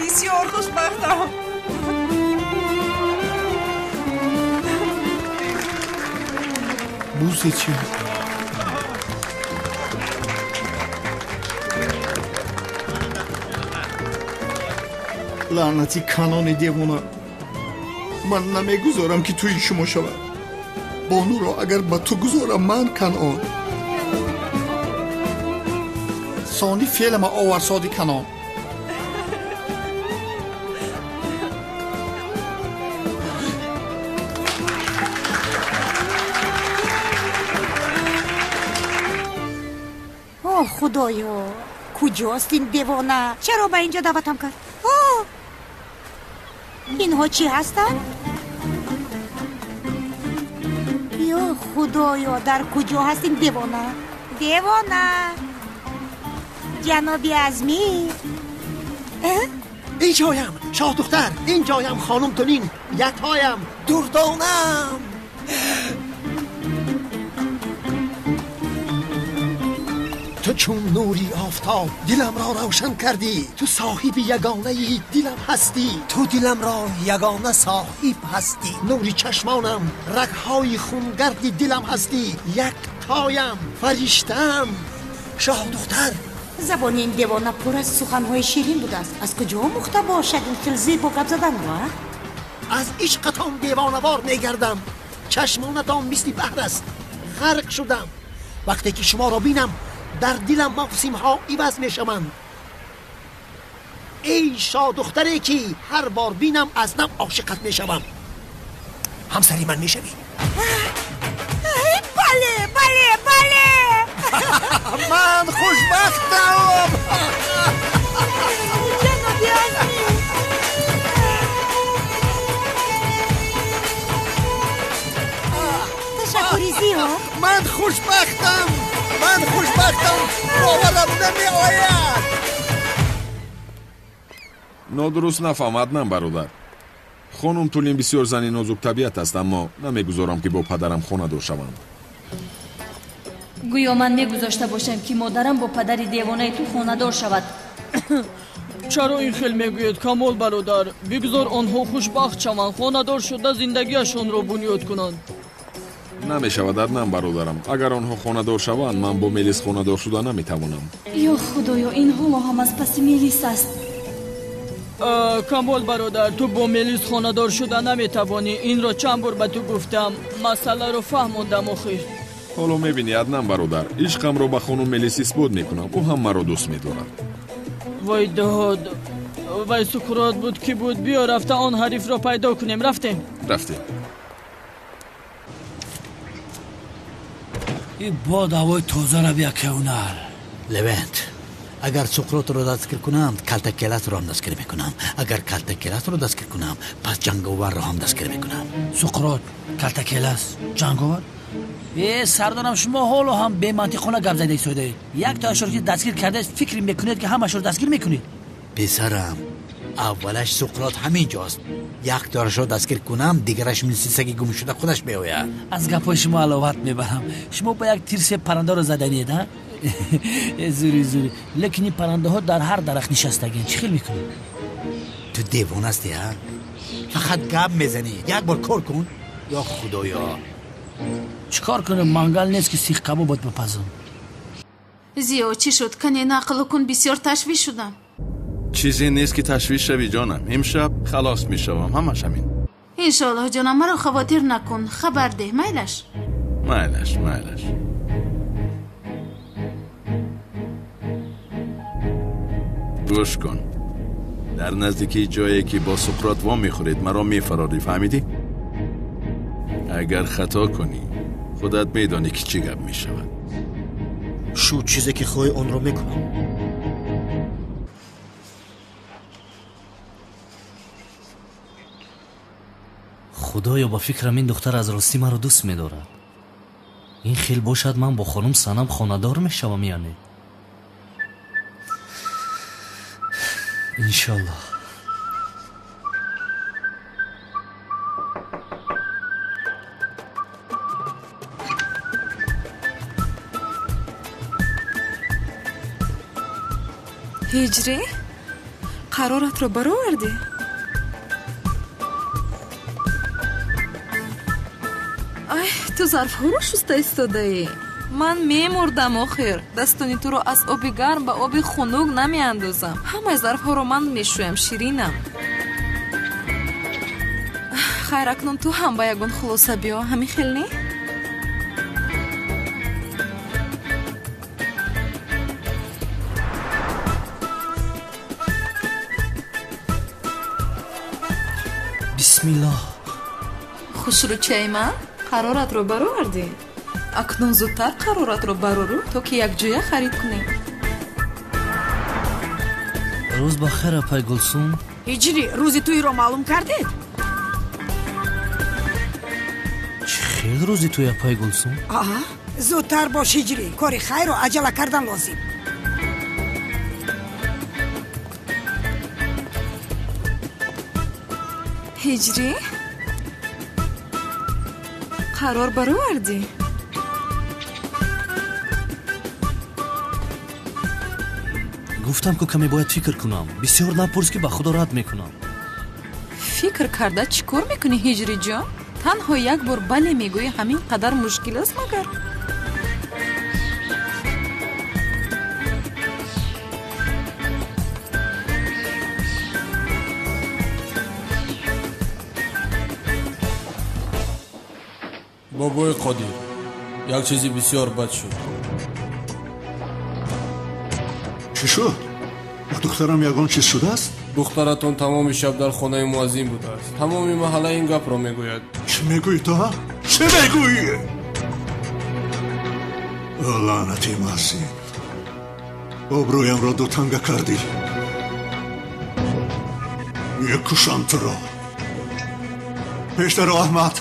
بسیار خوشبختم. بوسه چه؟ لعنتی کانون دیوانه. من نمیگذارم که توی شما شود. بانو را اگر با تو گذارم من کنان. سانی فعل ما آورسادی کنان. خدایا کجاست این دیوانه؟ چرا به اینجا دعوتم کرد؟ اینها چی هستن؟ یا خدایا در کجا هست این دیوانه؟ دیوانه جنابی عزمی. اینجایم شاه دختر، اینجایم خانم تونین، یکهایم دردانم. تو چون نوری آفتاب دلم را روشن کردی. تو صاحب یگانه دلم هستی. تو دلم را یگانه صاحب هستی. نوری چشمانم، رگهای خونگردی دلم هستی. یک تایم، فرشتم، شاه دختر. زبان این دیوانه پر از سخنهای شیرین بوده است. از کجا مخته باشد این خلزی با گپ زدن و؟ از عشقتان دیوانوار میگردم. چشمانتان مثل بحر است. غرق شدم. وقتی که شما را بینم در دلم موسم ها عوض می شوند. ای شاه دختری که هر بار بینم از نم عاشقت می شوم. همسری من می شوی؟ بله بله بله. من خوشبختم. جنابی عزمی. تشکری زیاد. من خوشبختم. باورم نمی آید. نادرست نفهمدم برادر. خانم تولین بسیار زنی نازک طبیعت است، اما نمیگذارم که با پدرم خانه دار شوند. گویا من میگذاشته باشم که مادرم با پدر دیوانه تو خانه دار شود. چرا این خیل میگوید کمال برادر؟ بگذار آنها خوشبخت شوند، خانه دار شده زندگیشان را بنیاد کنند. نمیشود نم برادرم. اگر آنها خانه دار شوند من با ملیس خانه دار شده نمیتوانم. یا خدایا این حالا هم از پس ملیس است. камол бародар, ту бо мелис хонадор шуда наметавонӣ. Инро чанд бор ба ту гуфтам. Масъаларо фаҳмондам охир. ҳоло мебинӣ аднан бародар, ишқамро ба хонум мелис исбот мекунам. ӯ ҳам маро дӯст медорад. вой доҳод, вай Сукрот буд ки буд. биё рафта он ҳарифро пайдо кунем. рафтем. ин бод ҳавои тозара биякаунар. левент, агар Суқротро дастгир кунам, калтакелатро ҳам дастгир мекунам. агар калтакелатро дастгир кунам, пас ҷанговарро ҳам дастгир мекунам. Суқрот, калтакелас, ҷанговар? сардорам, шумо ҳоло ҳам бемантиқона гап зада истодаед. як тоашро ки дастгир кардаед, фикр мекунед ки ҳамашро дастгир мекунед. песарам, аввалаш Суқрот ҳамин ҷост. як тоашро дастгир кунам, дигараш мисли саги гумшуда худаш меояд. аз гапҳои шумо аловат мебарам. шумо ба як тирсе паррандаро заданед, а? зури. лекин ин паррандаҳо дар ҳар дарахт нишастагинд. чӣ хел мекунед? ту девон ҳастӣ, а? фақат гап мезанӣ. як бор кор кун. ё худоё, чӣ кор кунем? мангал нест ки сих кабобот бипазам. зиё, чӣ шуд? кане нақл кун. бисёр ташвиш шудам. чизе нест ки ташвиш шавӣ ҷонам. имшаб халос мешавам. ҳамаш ҳамин. иншоаллоҳ ҷонам, маро хавотир накун. хабар деҳ. майлаш. гӯш кун. дар наздикии ҷое ки бо Суқрот ва мехӯред, маро мефарорӣ. фаҳмидӣ? агар хато кунӣ, худат медонӣ ки чӣ гап мешавад. шу чизе ки хоҳӣ онро мекунам. худоё, ба фикрам ин духтар аз ростӣ маро дӯст медорад. ин хел бошад ман бо хонум Санам хонадор мешавам яъне. иншаллоҳ. ҳиҷрӣ, қароратро баровардӣ? ай, ту зарфҳоро шуста истодаӣ. ман мемурдам охир. дастони туро аз оби гарм ба оби хунук намеандозам. ҳамаи зарфҳоро ман мешӯям, ширинам. хайр, акнун ту ҳам ба ягон хулоса биё. ҳамин хел не? бисмиллоҳ. хушрӯчаи ман, қароратро баровардӣ? акнун зудтар қароратро барорӯ, то ки якҷоя харид кунем. рӯз бахер, апай Гулсум. ҳиҷрӣ, рӯзи туиро маълум кардед? чӣ хел рӯзи туи, апай Гулсум? зудтар бош ҳиҷрӣ, кори хайрро аҷала кардан лозим. ҳиҷрӣ, қарор баровардӣ? гуфтам ку каме бояд фикр кунам. бисёр напурс ки ба худо рад мекунам. фикр карда чӣ кор мекунӣ ҳиҷрӣ ҷон? танҳо як бор бале мегӯӣ, ҳамин қадар мушкил аст магар? бобои қодир, як чизи бисёр бад шуд. чӣ шуд? ба духтарам ягон чиз шудааст? духтаратон тамоми шаб дар хонаи муаззин будааст. тамоми маҳалла ин гапро мегӯяд. чӣ мегӯӣ то? чӣ мегӯӣ? лаънати муаззин, обрӯямро дутанга кардӣ. мекушам туро. пештаро аҳмад.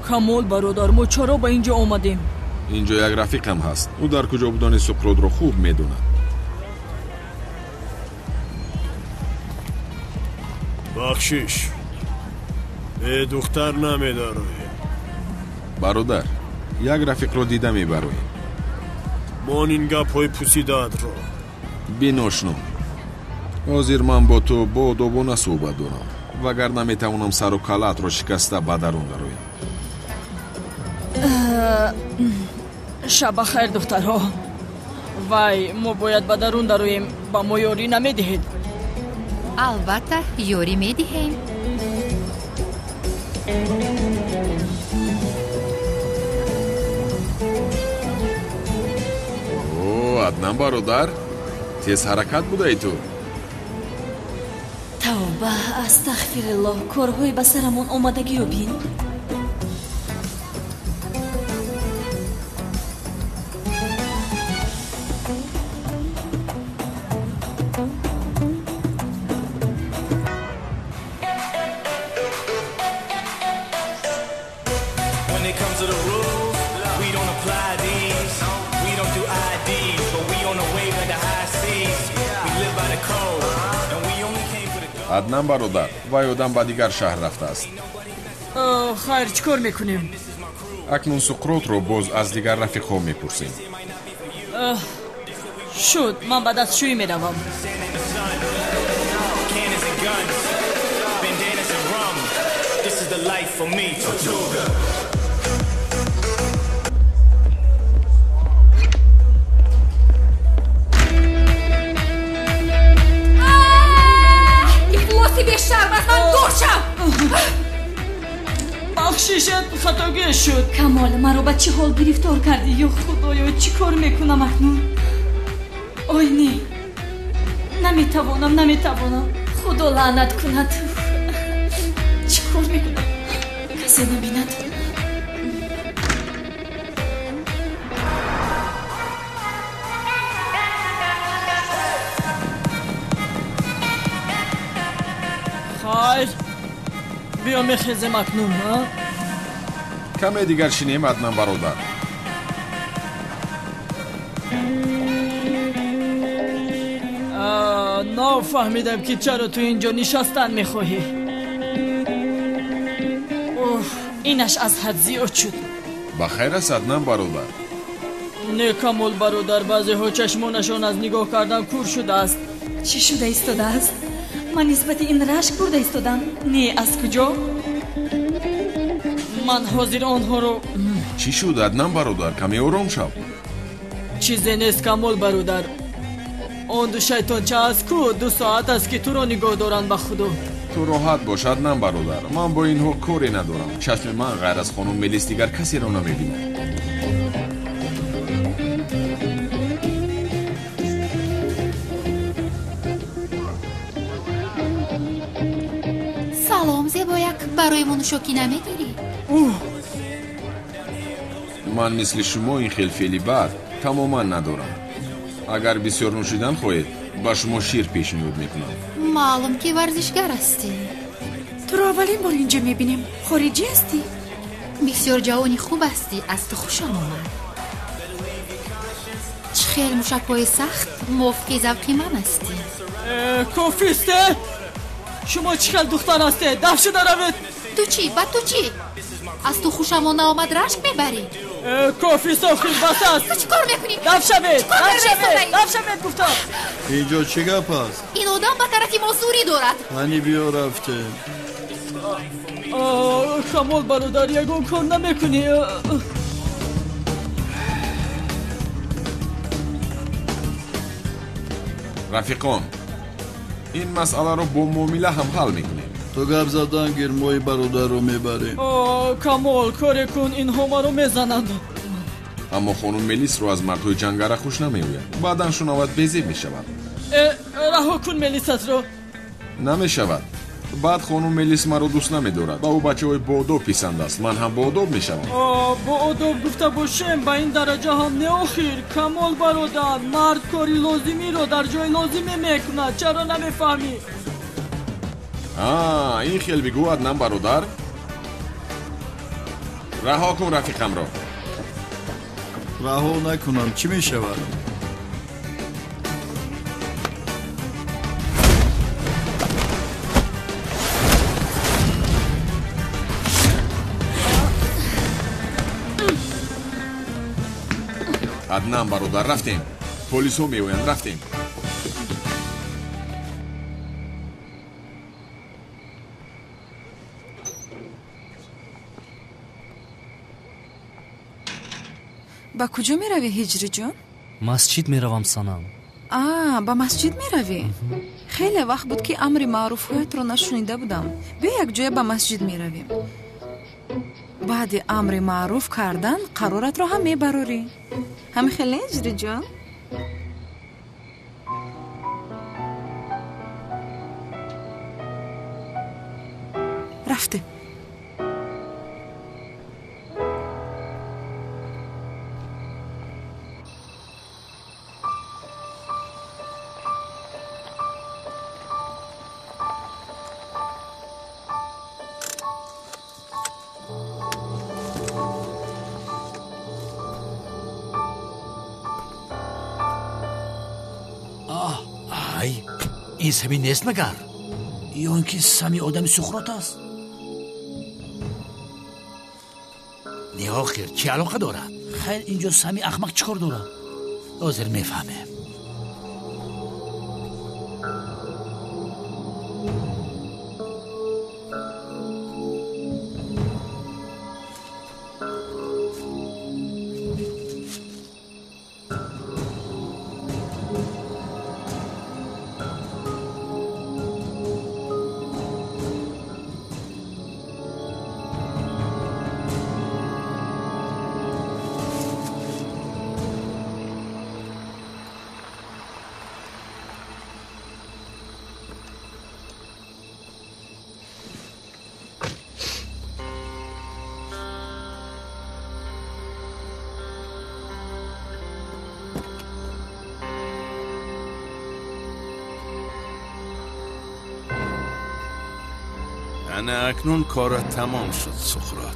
камол бародар, мо чаро ба ин ҷо омадем? инҷо як рафиқам ҳаст. ӯ дар куҷо будани Суқротро хуб медонад. бахшиш, бе духтар намедароӣ? бародар, як рафиқро дида мебароем. мон ин гапҳои пусидаатро. биношно, ҳозир ман бо ту боодобона суҳбат дорам, вагар наметавонам сару калаатро шикаста ба дарун дароям. шаба хайр духтарҳо. вай мо бояд ба дарун дароем, ба мо ёрӣ намедиҳед? албатта ёрӣ медиҳем. аднан бародар, тез ҳаракат будаи ту. тавба, астағфириллоҳ, корҳои ба сарамон омадагиё бин. аднан бародар, вай одам ба дигар шаҳр рафтааст. хайр, чӣ кор мекунем? акнун суқротро боз аз дигар рафиқҳо мепурсем. шуд, ман ба дастшӯӣ меравам. бешарм аз ман дур шав. бахшишат хатогӣ шуд. камол, маро ба чӣ ҳол гирифтор кардӣ? ё худоё, чӣ кор мекунам акнун? ой не, наметавонам. худо лаънат кунад. чӣ кор мекунам? касе набинад. хайр, биё мехезем акнун. каме дигар шинем аднан бародар. нафаҳмидам ки чаро ту инҷо нишастан мехоҳӣ. инаш аз ҳад зиёд шуд. ба хайр аст аднан бародар. не камол бародар, баъзеҳо чашмонашон аз нигоҳ кардан кур шудааст. чӣ шуда истодааст? ман нисбати ин рашк бурда истодам. не, аз куҷо? ман ҳозир онҳоро... чӣ шуд аднан бародар, каме ором шав. чизе нест камол бародар. он ду шайтонча аст ку, 2 соат аст ки туро нигоҳ доранд. ба худо ту роҳат бош аднан бародар, ман бо инҳо коре надорам. чашми ман ғайр аз хонум мелис дигар касеро намебинад. салом зебояк, барои нӯшокӣ намегирӣ? ман мисли шумо ин хел феъли бад тамоман надорам. агар бисёр нӯшидан хоҳед, ба шумо шир пешниҳод мекунам. маълум ки варзишгар ҳастӣ. туро аввалин бор инҷо мебинем. хориҷӣ ҳастӣ? бисёр ҷавони хуб ҳастӣ. аз ту хушам омад. чӣ хел мушакҳои сахт мувофиқи завқи ман ҳастӣ. кофисте? шумо чӣ хел духтар ҳастед? даф шуда равед. ту чӣ? ба ту чӣ? аз ту хушамон наомад рашк мебарӣ? кофист, охир бас аст. ту чӣ кор мекунӣ? даф шавед, гуфтам. инҷо чӣ гап аст? ин одам ба тарафи мо зурӣ дорад. ҳани биё рафтем. камол бародар, ягон кор намекунӣ? рафиқон, ин масъаларо бо муомила ҳам ҳал мекунем. ту гап задан гирмои бародарро мебарем. камол, коре кун, инҳо маро мезананд. аммо хонум мелисро аз мардҳои ҷангара хуш намеояд. баъдан шунавад безеб мешавад. раҳо кун мелисатро. намешавад. баъд хонум мелис маро дӯст намедорад. ба ӯ бачаҳои боодоб писанд аст. ман ҳам боодоб мешавам. боодоб гуфта бошем, ба ин дараҷа ҳам не охир. камол бародар, мард кори лозимиро дар ҷои лозиме мекунад. чаро намефаҳмӣ? ин хел бигӯ аднан бародар. раҳо кун рафиқамро. раҳо накунам, чӣ мешавад? аднан бародар, рафтем. полисҳо меоянд, рафтем. ба куҷо меравӣ ҳиҷри ҷон? масҷид меравам санам. Ба масҷид меравӣ? хеле вақт буд ки амри маъруфҳоятро нашунида будам. биё якҷоя ба масҷид меравем. баъди амри маъруф кардан қароратро ҳам мебарорӣ. ҳамин хел не ҳиҷри ҷон? рафтем. این سمی نیست مگر؟ یا اینکه سمی آدم سقراط است؟ نه آخر چی علاقه دارد؟ خیر اینجا سمی احمق چیکار دارد؟ حاضر میفهمم. اکنون کارت تمام شد سقراط.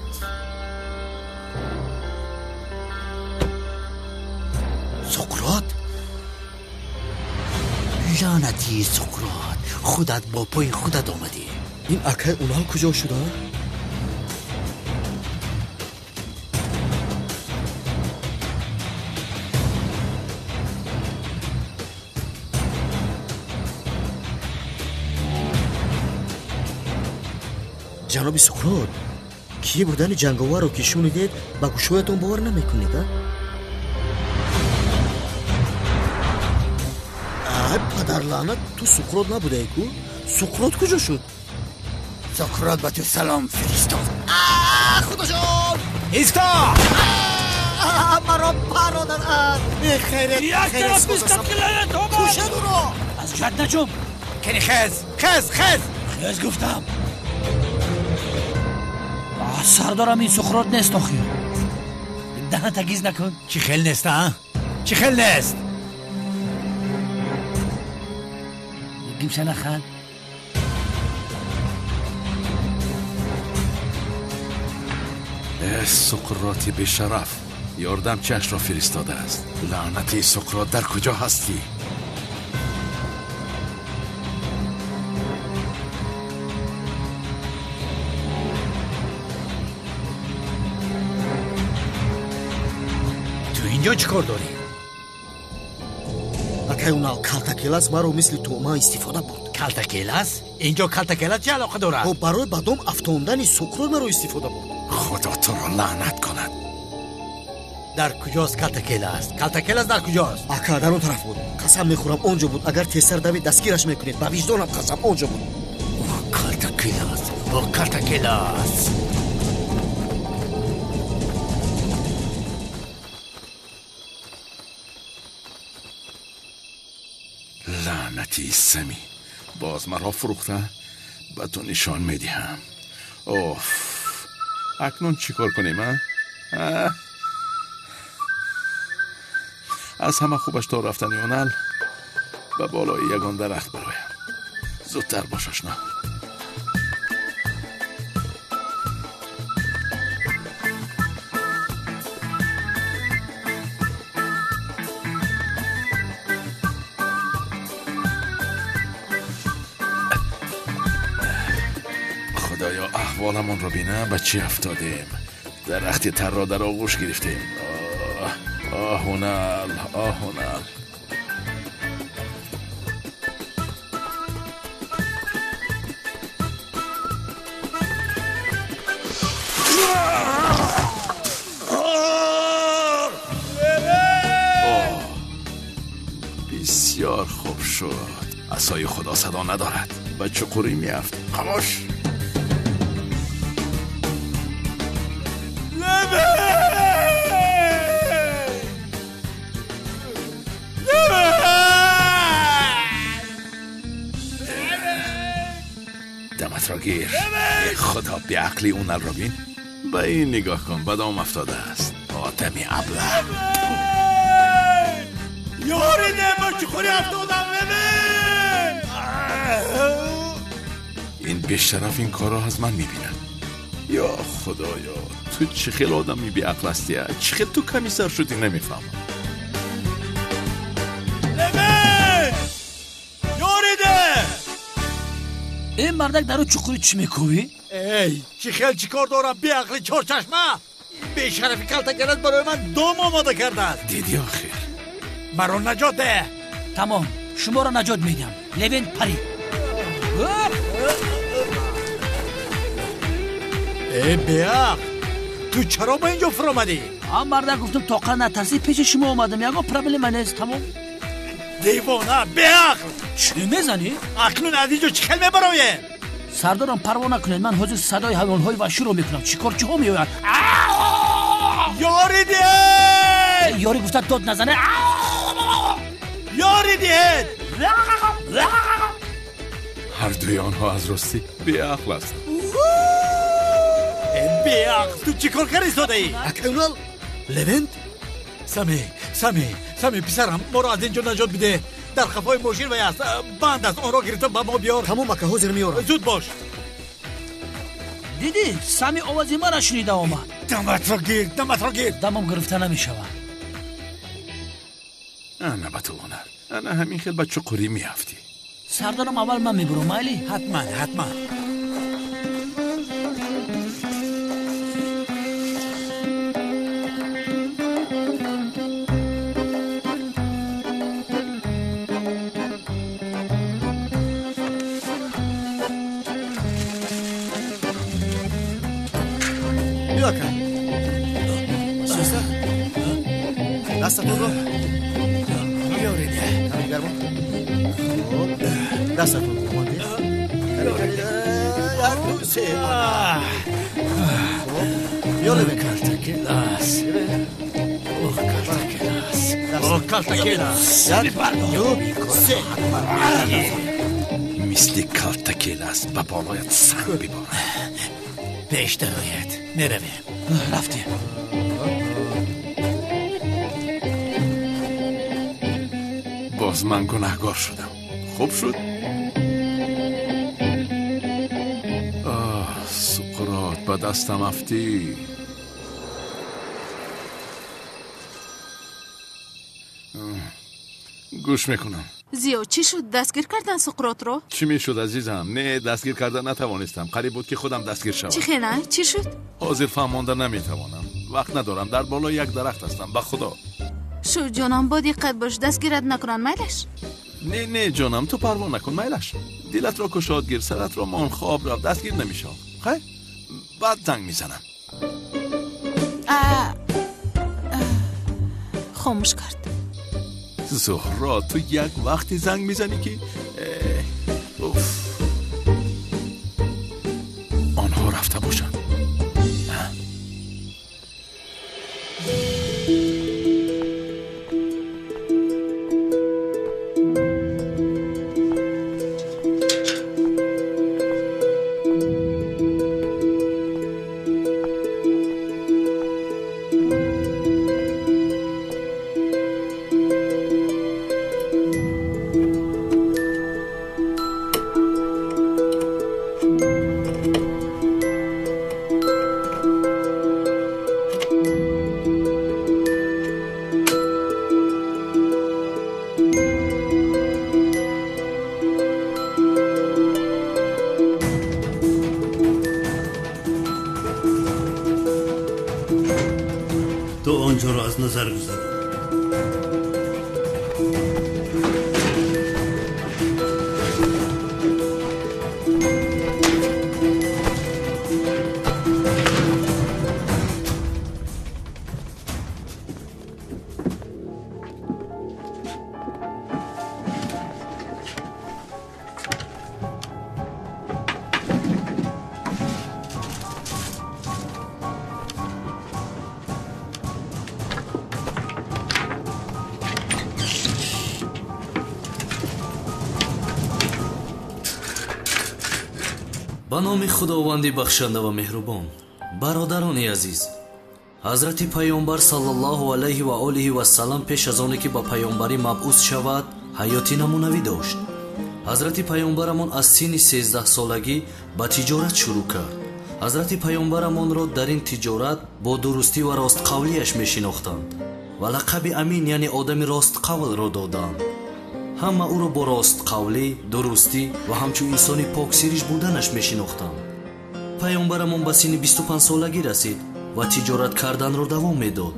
سقراط؟ لعنتی سقراط، خودت با پای خودت آمدی. این اکه اونها کجا شدن؟ جناب سقراط، کی بودن جنگاور رو که شنیدید با گوشهایتون باور نمیکنید؟ پدر لعنت، تو سقراط نبوده ای کو؟ سقراط کجا شد؟ سقراط با تو سلام فرستاد. خدا جان ایستا مرا برادر خیره یک طرف بیستم که لعنت ها کوشه دورو از جد نجم کنی خز گفتم. سردارم این سقراط نیست آخی. دهن تگیز نکن. چی خیل نیست ها؟ چی خیل نیست؟ بگیم سنه خان سقراطی به شرف یاردم چش را فرستاده است. لعنتی سقراط در کجا هستی؟ اینجا چی کار داری؟ اکه اونا کلتکیلس مرا مثل تومه استفاده بود. کلتکیلس؟ اینجا کلتکیلس چه علاقه دارد؟ و برای بدم افتاندن سقراط مرا استفاده بود. خدا تو را لعنت کند. در کجاست کلتکیلس؟ کلتکیلس در کجاست؟ اکه در اون طرف بود. قسم میخورم اونجا بود. اگر تیسر دوید دستگیرش میکنید. با وجدانم قسم اونجا بود. کلتکیلس. لعنتی سمی، باز مرا فروخته. به تو نشان میدهم. اکنون چیکار کنیم از همه خوبش تا رفتن یونل به بالای یگان درخت برایم. زودتر باش آشنا. خدایا احوالمون رو بینه به چی افتادیم. درخت تر را در آغوش گرفتیم. هنل شد. عصای خدا صدا ندارد. بچه قوری میافت. خاموش. دمت را گیر. خدا بیعقلی اونل را بین. به این نگاه کن. بدام افتاده است. آدمی ابله. یاری نه بچه خوری افتادم ببین. این بیشترف این کارا از من میبینن. یا خدایا تو چه خیلی آدمی بیعقل هستی. چه خیلی تو کمی سر شدی نمیفهمم. این مردک درو چقوری چی میکوی؟ ای چی خیلی چی کار دارم بی عقلی چهار چشمه. بی شرفی کلتگرت برای من دام آماده کرده. دیدی آخر مرا نجات ده. تمام شما را نجات میدم. لوین پری. ای بی عقل تو چرا با اینجا فرامدی؟ مردک گفتم طاقت نترسی پیش شما آمدم. یکا پرابلم نیست. تمام دیوانه بی عقل. چی میزنی؟ اکنون از اینجا چی خیلی میبرایم؟ سردارم پروا نکنید. من حضور صدای حیوانهای وحشی رو میکنم. چیکار چی ها میوید؟ یاری دید. یاری گفته داد نزنه. یاری دید. هر دوی آنها از راستی بیعقل هستند. بیعقل تو چی کار کردی ساده ای؟ اکنال لوینت؟ سمی پسرم ما را از اینجا نجات بده. در خفای ماشین و است بند است. آن را گرفتم با ما بیار. تمام اکه حاضر میارم. زود باش. دیدی سمی آوازی ما را شنیده آمد. دمت را گیر. دمم گرفته نمیشود. انا بتوانم. انا همین خیلی بچه قوری میافتی. سردارم اول من میبرم مایلی؟ حتما. بیا کن. شسته؟ دست تو رو بیاورید. گرم. دست تو رو مانده. بیا لبه کلتکلاس. کلتکلاس. مثل کلتکلاس به بالایت سنگ بباره. پیش درایت میرویم. رفتیم. باز من گناهگار شدم. خوب شد. سقراط به دستم افتی. گوش میکنم. زیو چی شد؟ دستگیر کردن سقراط رو؟ چی میشد عزیزم؟ نه دستگیر کردن نتوانستم. قریب بود که خودم دستگیر شوم. چی خیلی؟ چی شد؟ حاضر فهمانده نمیتوانم. وقت ندارم. در بالا یک درخت هستم. به خدا. شو جانم با دقت باش دستگیرت نکنن میلش. نه جانم تو پروا نکن میلش. دلت را کشاد گیر سرت را مان خواب را دستگیر نمیشه. خیر بعد زنگ میزنم. خاموش کرد. زهرا تو یک وقتی زنگ میزنی که آنها رفته باشن. تو آنجا را از نظر گذارم. ба номи худованди бахшанда ва меҳрубон. бародарони азиз, ҳазрати паёнбар саллаллоҳу алайҳи ва олиҳи вассалам пеш аз оне ки ба паёнбарӣ мабъус шавад, ҳаёти намунавӣ дошт. ҳазрати паёнбарамон аз синни 13 солагӣ ба тиҷорат шурӯъ кард. ҳазрати паёнбарамонро дар ин тиҷорат бо дурустӣ ва ростқавлияш мешинохтанд ва лақаби амин, яъне одами ростқавлро доданд. ҳама ӯро бо ростқавлӣ, дурустӣ ва ҳамчун инсони поксириш буданаш мешинохтанд. паёнбарамон ба синни 25 солагӣ расид ва тиҷорат карданро давом медод.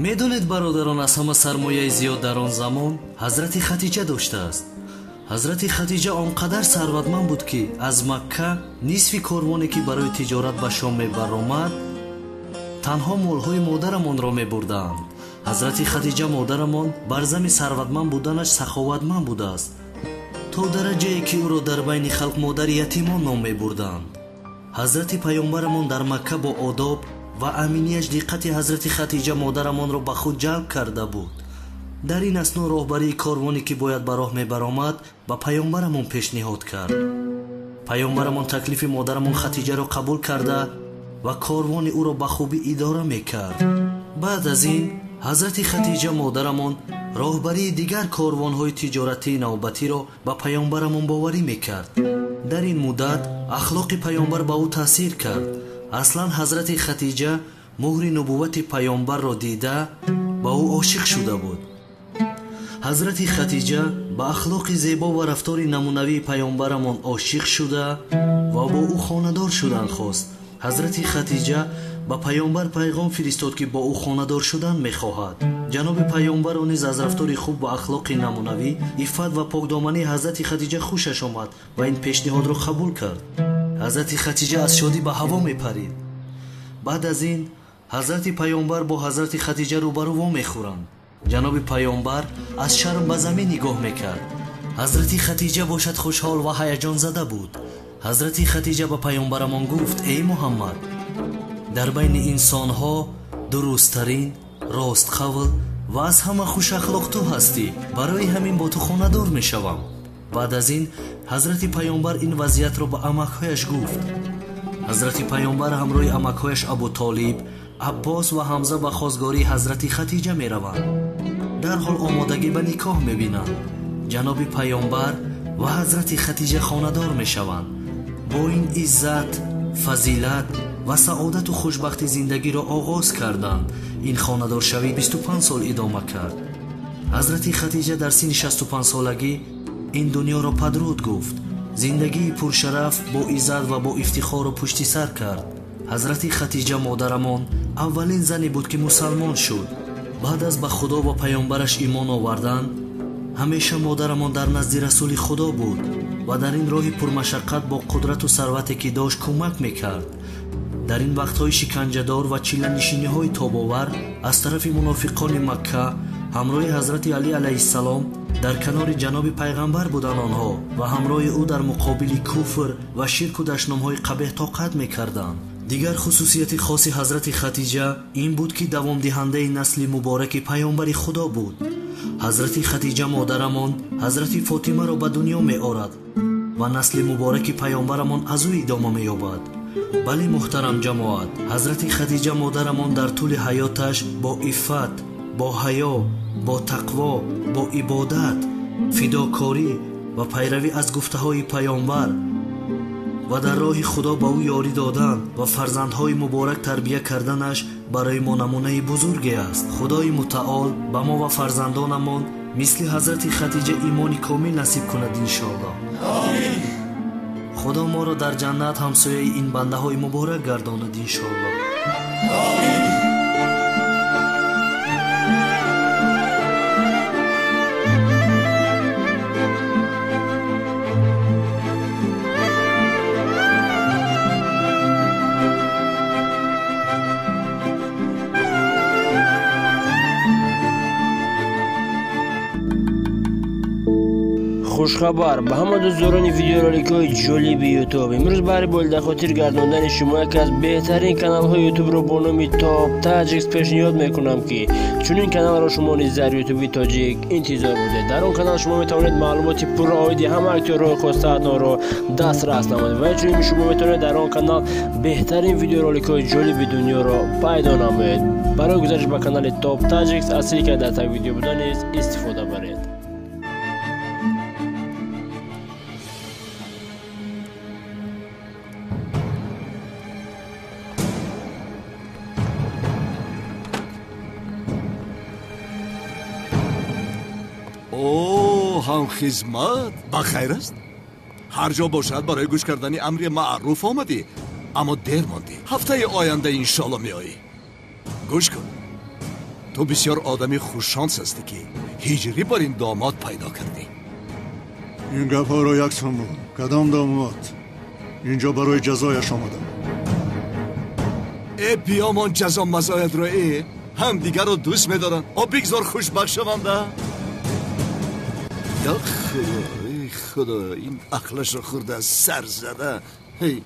медонед бародарон, аз ҳама сармояи зиёд дар он замон ҳазрати хатиҷа доштааст. ҳазрати хатиҷа он қадар сарватманд буд ки аз Макка нисфи корвоне ки барои тиҷорат ба Шом мебаромад, танҳо молҳои модарамонро мебурданд. ҳазрати хатиҷа модарамон бар зами сарватманд буданаш саховатманд будааст, то дараҷае ки ӯро дар байни халқ модари ятимон ном мебурданд. ҳазрати паёнбарамон дар Макка бо одоб ва аминияш диққати ҳазрати хатиҷа модарамонро ба худ ҷалб карда буд. дар ин асно роҳбарии корвоне ки бояд ба роҳ мебаромад ба паёнбарамон пешниҳод кард. паёнбарамон таклифи модарамон хатиҷаро қабул карда ва корвони ӯро ба хубӣ идора мекард. баъд аз ин ҳазрати хатиҷа модарамон роҳбарии дигар корвонҳои тиҷоратии навбатиро ба паёнбарамон боварӣ мекард. дар ин муддат ахлоқи паёнбар ба ӯ таъсир кард. аслан ҳазрати хатиҷа муҳри нубуввати паёнбарро дида ба ӯ ошиқ шуда буд. ҳазрати хатиҷа ба ахлоқи зебо ва рафтори намунавии паёнбарамон ошиқ шуда ва бо ӯ хонадор шудан хост. ҳазрати хатиҷа ба паёнбар пайғом фиристод ки бо ӯ хонадор шудан мехоҳад. ҷаноби паёнбаро низ аз рафтори хуб ва ахлоқи намунавӣ, иффат ва покдомании ҳазрати хатиҷа хушаш омад ва ин пешниҳодро қабул кард. ҳазрати хатиҷа аз шодӣ ба ҳаво мепарид. баъд аз ин ҳазрати паёнбар бо ҳазрати хатиҷа рӯбарӯ вомехӯранд. ҷаноби паёнбар аз шарм ба замин нигоҳ мекард. ҳазрати хатиҷа бошад хушҳол ва ҳаяҷонзада буд. ҳазрати хатиҷа ба паёнбарамон гуфт: эй муҳаммад, дар байни инсонҳо дурусттарин, ростқавл ва аз ҳама хушахлоқ ту ҳастӣ. барои ҳамин бо ту хонадор мешавам. баъд аз ин ҳазрати паёнбар ин вазъиятро ба амакҳояш гуфт. ҳазрати паёнбар ҳамроҳи амакҳояш Абу Толиб, Аббос ва Ҳамза ба хостгории ҳазрати хатиҷа мераванд. дарҳол омодагӣ ба никоҳ мебинанд. ҷаноби паёнбар ва ҳазрати хатиҷа хонадор мешаванд. бо ин иззат, фазилат ва саодату хушбахти зиндагиро оғоз карданд. ин хонадоршавӣ 25 сол идома кард. ҳазрати хатиҷа дар синни 65 солагӣ ин дуньёро падруд гуфт. зиндагии пуршараф бо иззат ва бо ифтихору пушти сар кард. ҳазрати хатиҷа модарамон аввалин зане буд ки мусалмон шуд. баъд аз ба худо ва паёнбараш имон овардан, ҳамеша модарамон дар назди расули худо буд ва дар ин роҳи пурмашаққат бо қудрату сарвате ки дошт кӯмак мекард. дар ин вақтҳои шиканҷадор ва чиланишиниҳои тобовар аз тарафи мунофиқони Макка ҳамроҳи ҳазрати Алӣ алайҳиссалом дар канори ҷаноби пайғамбар буданд онҳо ва ҳамроҳи ӯ дар муқобили куфр ва ширку дашномҳои қабеҳ тоқат мекарданд. дигар хусусияти хоси ҳазрати хатиҷа ин буд ки давомдиҳандаи насли мубораки паёнбари худо буд. ҳазрати хатиҷа модарамон ҳазрати фотимаро ба дуньё меорад ва насли мубораки паёнбарамон аз ӯ идома меёбад. бале муҳтарам ҷамоат, ҳазрати хатиҷа модарамон дар тӯли ҳаёташ бо иффат, бо ҳаё, бо тақво, бо ибодат, фидокорӣ ва пайравӣ аз гуфтаҳои паёнбар ва дар роҳи худо ба ӯ ёрӣ додан ва фарзандҳои муборак тарбия карданаш барои мо намунаи бузурге аст. худои мутаол ба мо ва фарзандонамон мисли ҳазрати хатиҷа имони комил насиб кунад иншоаллоҳ. амин. худо моро дар ҷаннат ҳамсояи ин бандаҳои муборак гардонад иншоаллоҳ. амин. خبر به همه دوستان ویدیورولایک‌های جالب یوتیوب امروز برای بولده خاطر گرداندن شما یکی از بهترین کانال های یوتیوب رو با نام تاپ تاجیکس پیشنهاد میکنم که چون این کانال را شما نیز در یوتیوب تاجیک انتظار بوده. در اون کانال شما میتونید معلومات پرآیدی همه اکتورهای خواسته‌تان رو دسترس نمایید و چون شما میتونید در اون کانال بهترین ویدیورولایک‌های جالب دنیا رو پیدا نمایید. برای گزارش به کانال تاپ تاجیکس اصلی که در تگ ویدیو بوده نیز استفاده برید. هم خدمت بخیر است. هر جا باشد برای گوش کردن امر معروف آمدی، اما دیر ماندی. هفته آینده انشالله میایی. گوش کن، تو بسیار آدمی خوششانس هستی که هجری بر این داماد پیدا کردی. این گپ‌ها را یک سمون. کدام داماد؟ اینجا برای جزایش آمدم. ای بیامان جزا مزایت را هم دیگر رو دوست میدارن. بگذار خوشبخت شونده. یا خدا، ای خدا، این عقلش رو خورده از سر زده. هی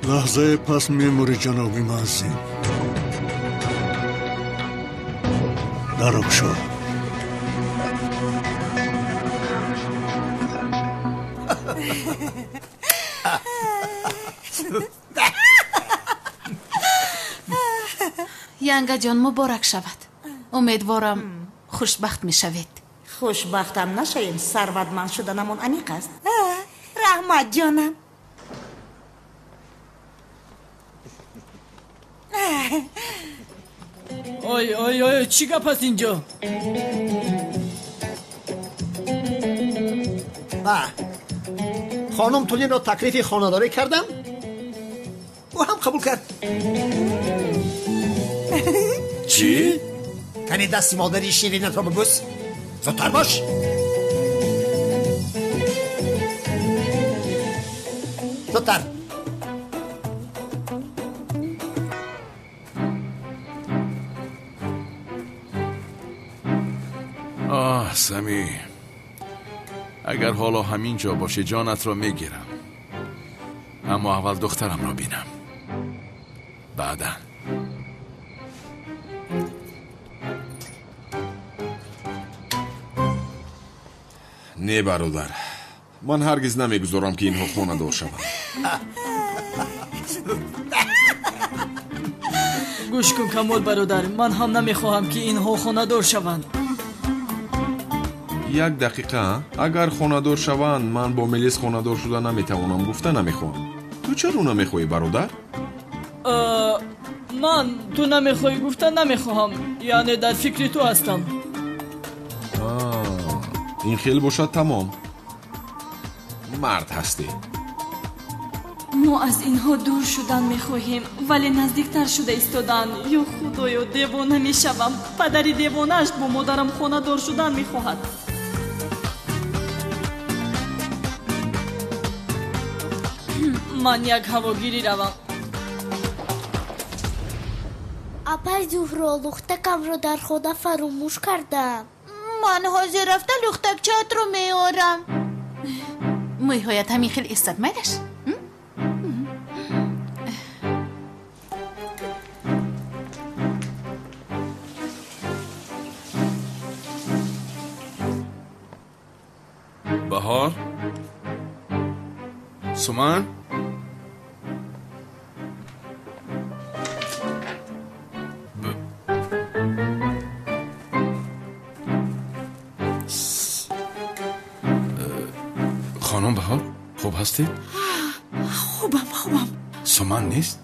لحظه پس میموری جنابی معظم. درم شو. ینگه جان مبارک شود. امیدوارم خوشبخت می شوید. خوشبختم نشویم، ثروتمند شدنمون عمیق است. رحمت جانم. آی آی آی چی گپ است اینجا؟ خانم تولین را تکلیف خانه‌داری کردم، او هم قبول کرد. چی؟ کنی دست مادری شیرینت را ببوس. زودتر باش. زودتر. سمی، اگر حالا همین جا باشه جانت را میگیرم، اما اول دخترم را بینم، بعدا. نه برادر، من هرگز نمیگذارم که اینها خانه دار شوند. گوش کن کمال برادر، من هم نمیخواهم که اینها خانه دار شوند. یک دقیقه، اگر خانه‌دار شوند من با ملیس خانه‌دار شدن نمیتوانم، گفته نمیخوام. تو چرا نمیخوای برادر؟ من تو نمیخوای گفتن نمیخواهم، یعنی در فکر تو هستم. این خیلی باشد تمام. مرد هستی. ما از اینها دور شدن میخواهیم ولی نزدیکتر شده ایستادن. یا خدایا دیوانه میشوم. پدری دیوانه‌اش با مادرم خانه دار شدن میخواهد. من یک هواگیری روم. اپای زهرا، لختکم رو در خدا فراموش کردم. من حاضر رفته لختک چات رو میارم. میهایت همین خیلی استدمالش. بهار، سومن، خانم بهار، خوب هستید؟ خوبم. سومن نیست؟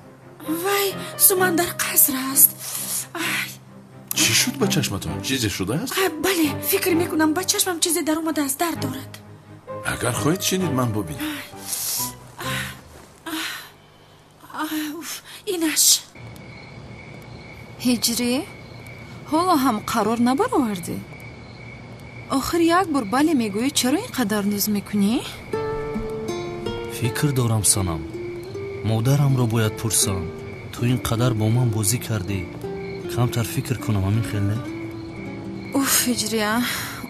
وای، سومن در قصر است. چی شد با چشمتون؟ چیزی شده است؟ بله، فکر میکنم با چشمم چیزی در اومده از درد دارد. اگر خواهید شنید من ببینم. اینش ҳиҷрӣ ҳоло ҳам қарор набаровардӣ? охир як бор бале мегӯӣ, чаро ин қадар нуз мекунӣ? фикр дорам санам. модарамро бояд пурсам. ту ин қадар бо ман бозӣ кардӣ. камтар фикр кунам, ҳамин хел не? уф ҳиҷрия,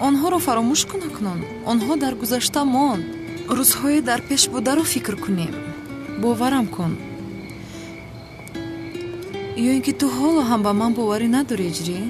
онҳоро фаромӯш кун акнун. онҳо дар гузашта монд. рӯзҳои дар пеш бударо фикр кунем. боварам кун. ё ин ки ту ҳоло ҳам ба ман боварӣ надорӣ ҳиҷрӣ?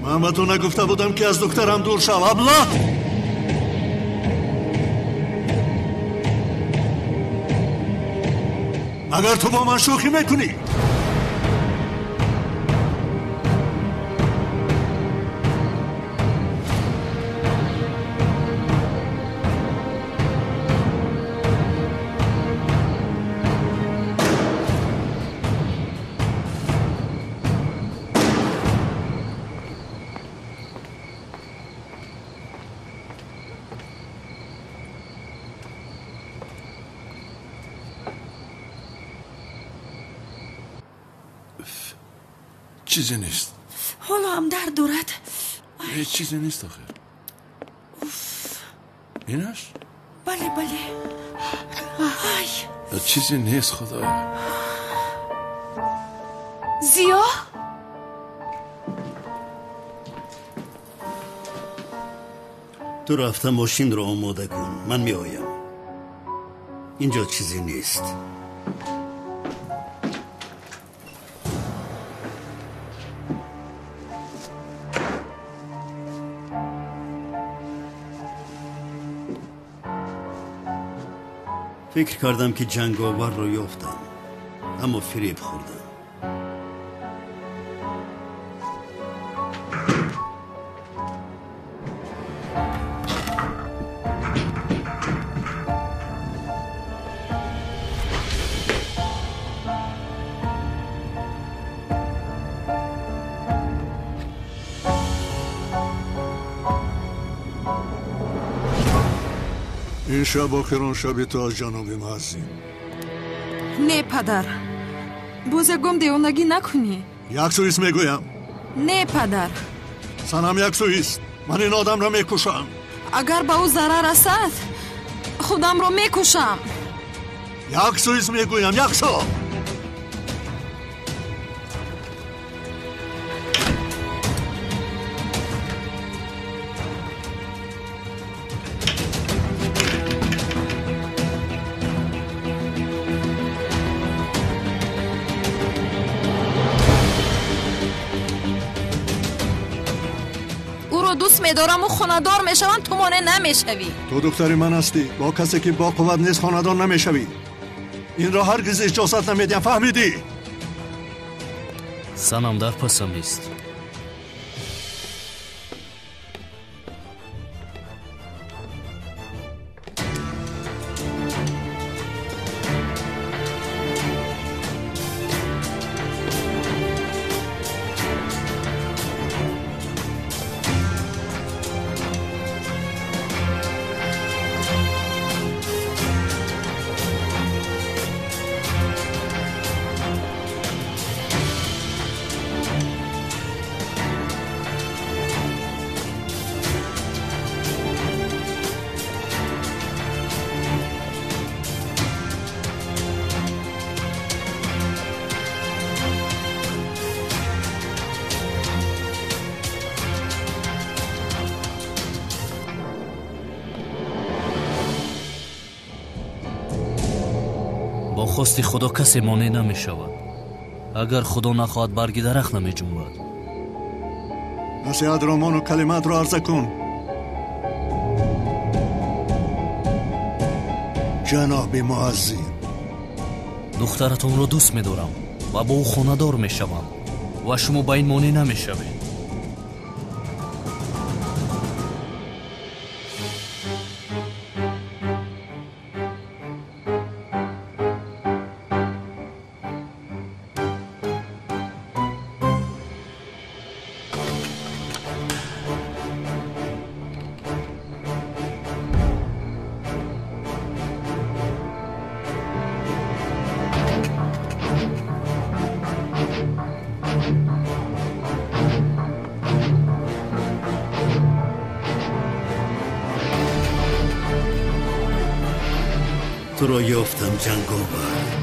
من به تو نگفته بودم که از دخترم دور شو ابله؟ اگر تو با من شوخی میکنی چیزی نیست. حالا هم درد دارد. هیچ چیزی نیست آخه. اینش؟ بله بله. چیزی نیست خدایا. زیا؟ تو رفته ماشین رو آماده کن، من می آیم. اینجا چیزی نیست. فکر کردم که جنگاور رو یافتم، اما فریب خوردم. این شب آخران شب تو از جناب ما هستیم. نه پدر، بازگم دیوانگی نکنی. یک سویست میگویم. نه پدر. سنم یک سویست. من این آدم را میکشم. اگر به او ضرر رسد خودم را میکشم. یک سویست میگویم، یک سو. دوست می‌دارم و خانه‌دار میشوم، تو مانع نمیشوی. تو دختری من هستی، با کسی که با قوت نیست خانه‌دار نمیشوی. این را هرگز اجازت نمیدیم، فهمیدی؟ سنم در پسم است. با خواست خدا کسی مانع نمی شود. اگر خدا نخواهد برگ درخت نمی جنبد. نصیحت رامان و کلمات را عرضه کن. جناب معظم، دخترتون را دوست می دارم و با او خانه‌دار می شوم و شما با این مانع نمی شوید. تو را یافتم جنگاور.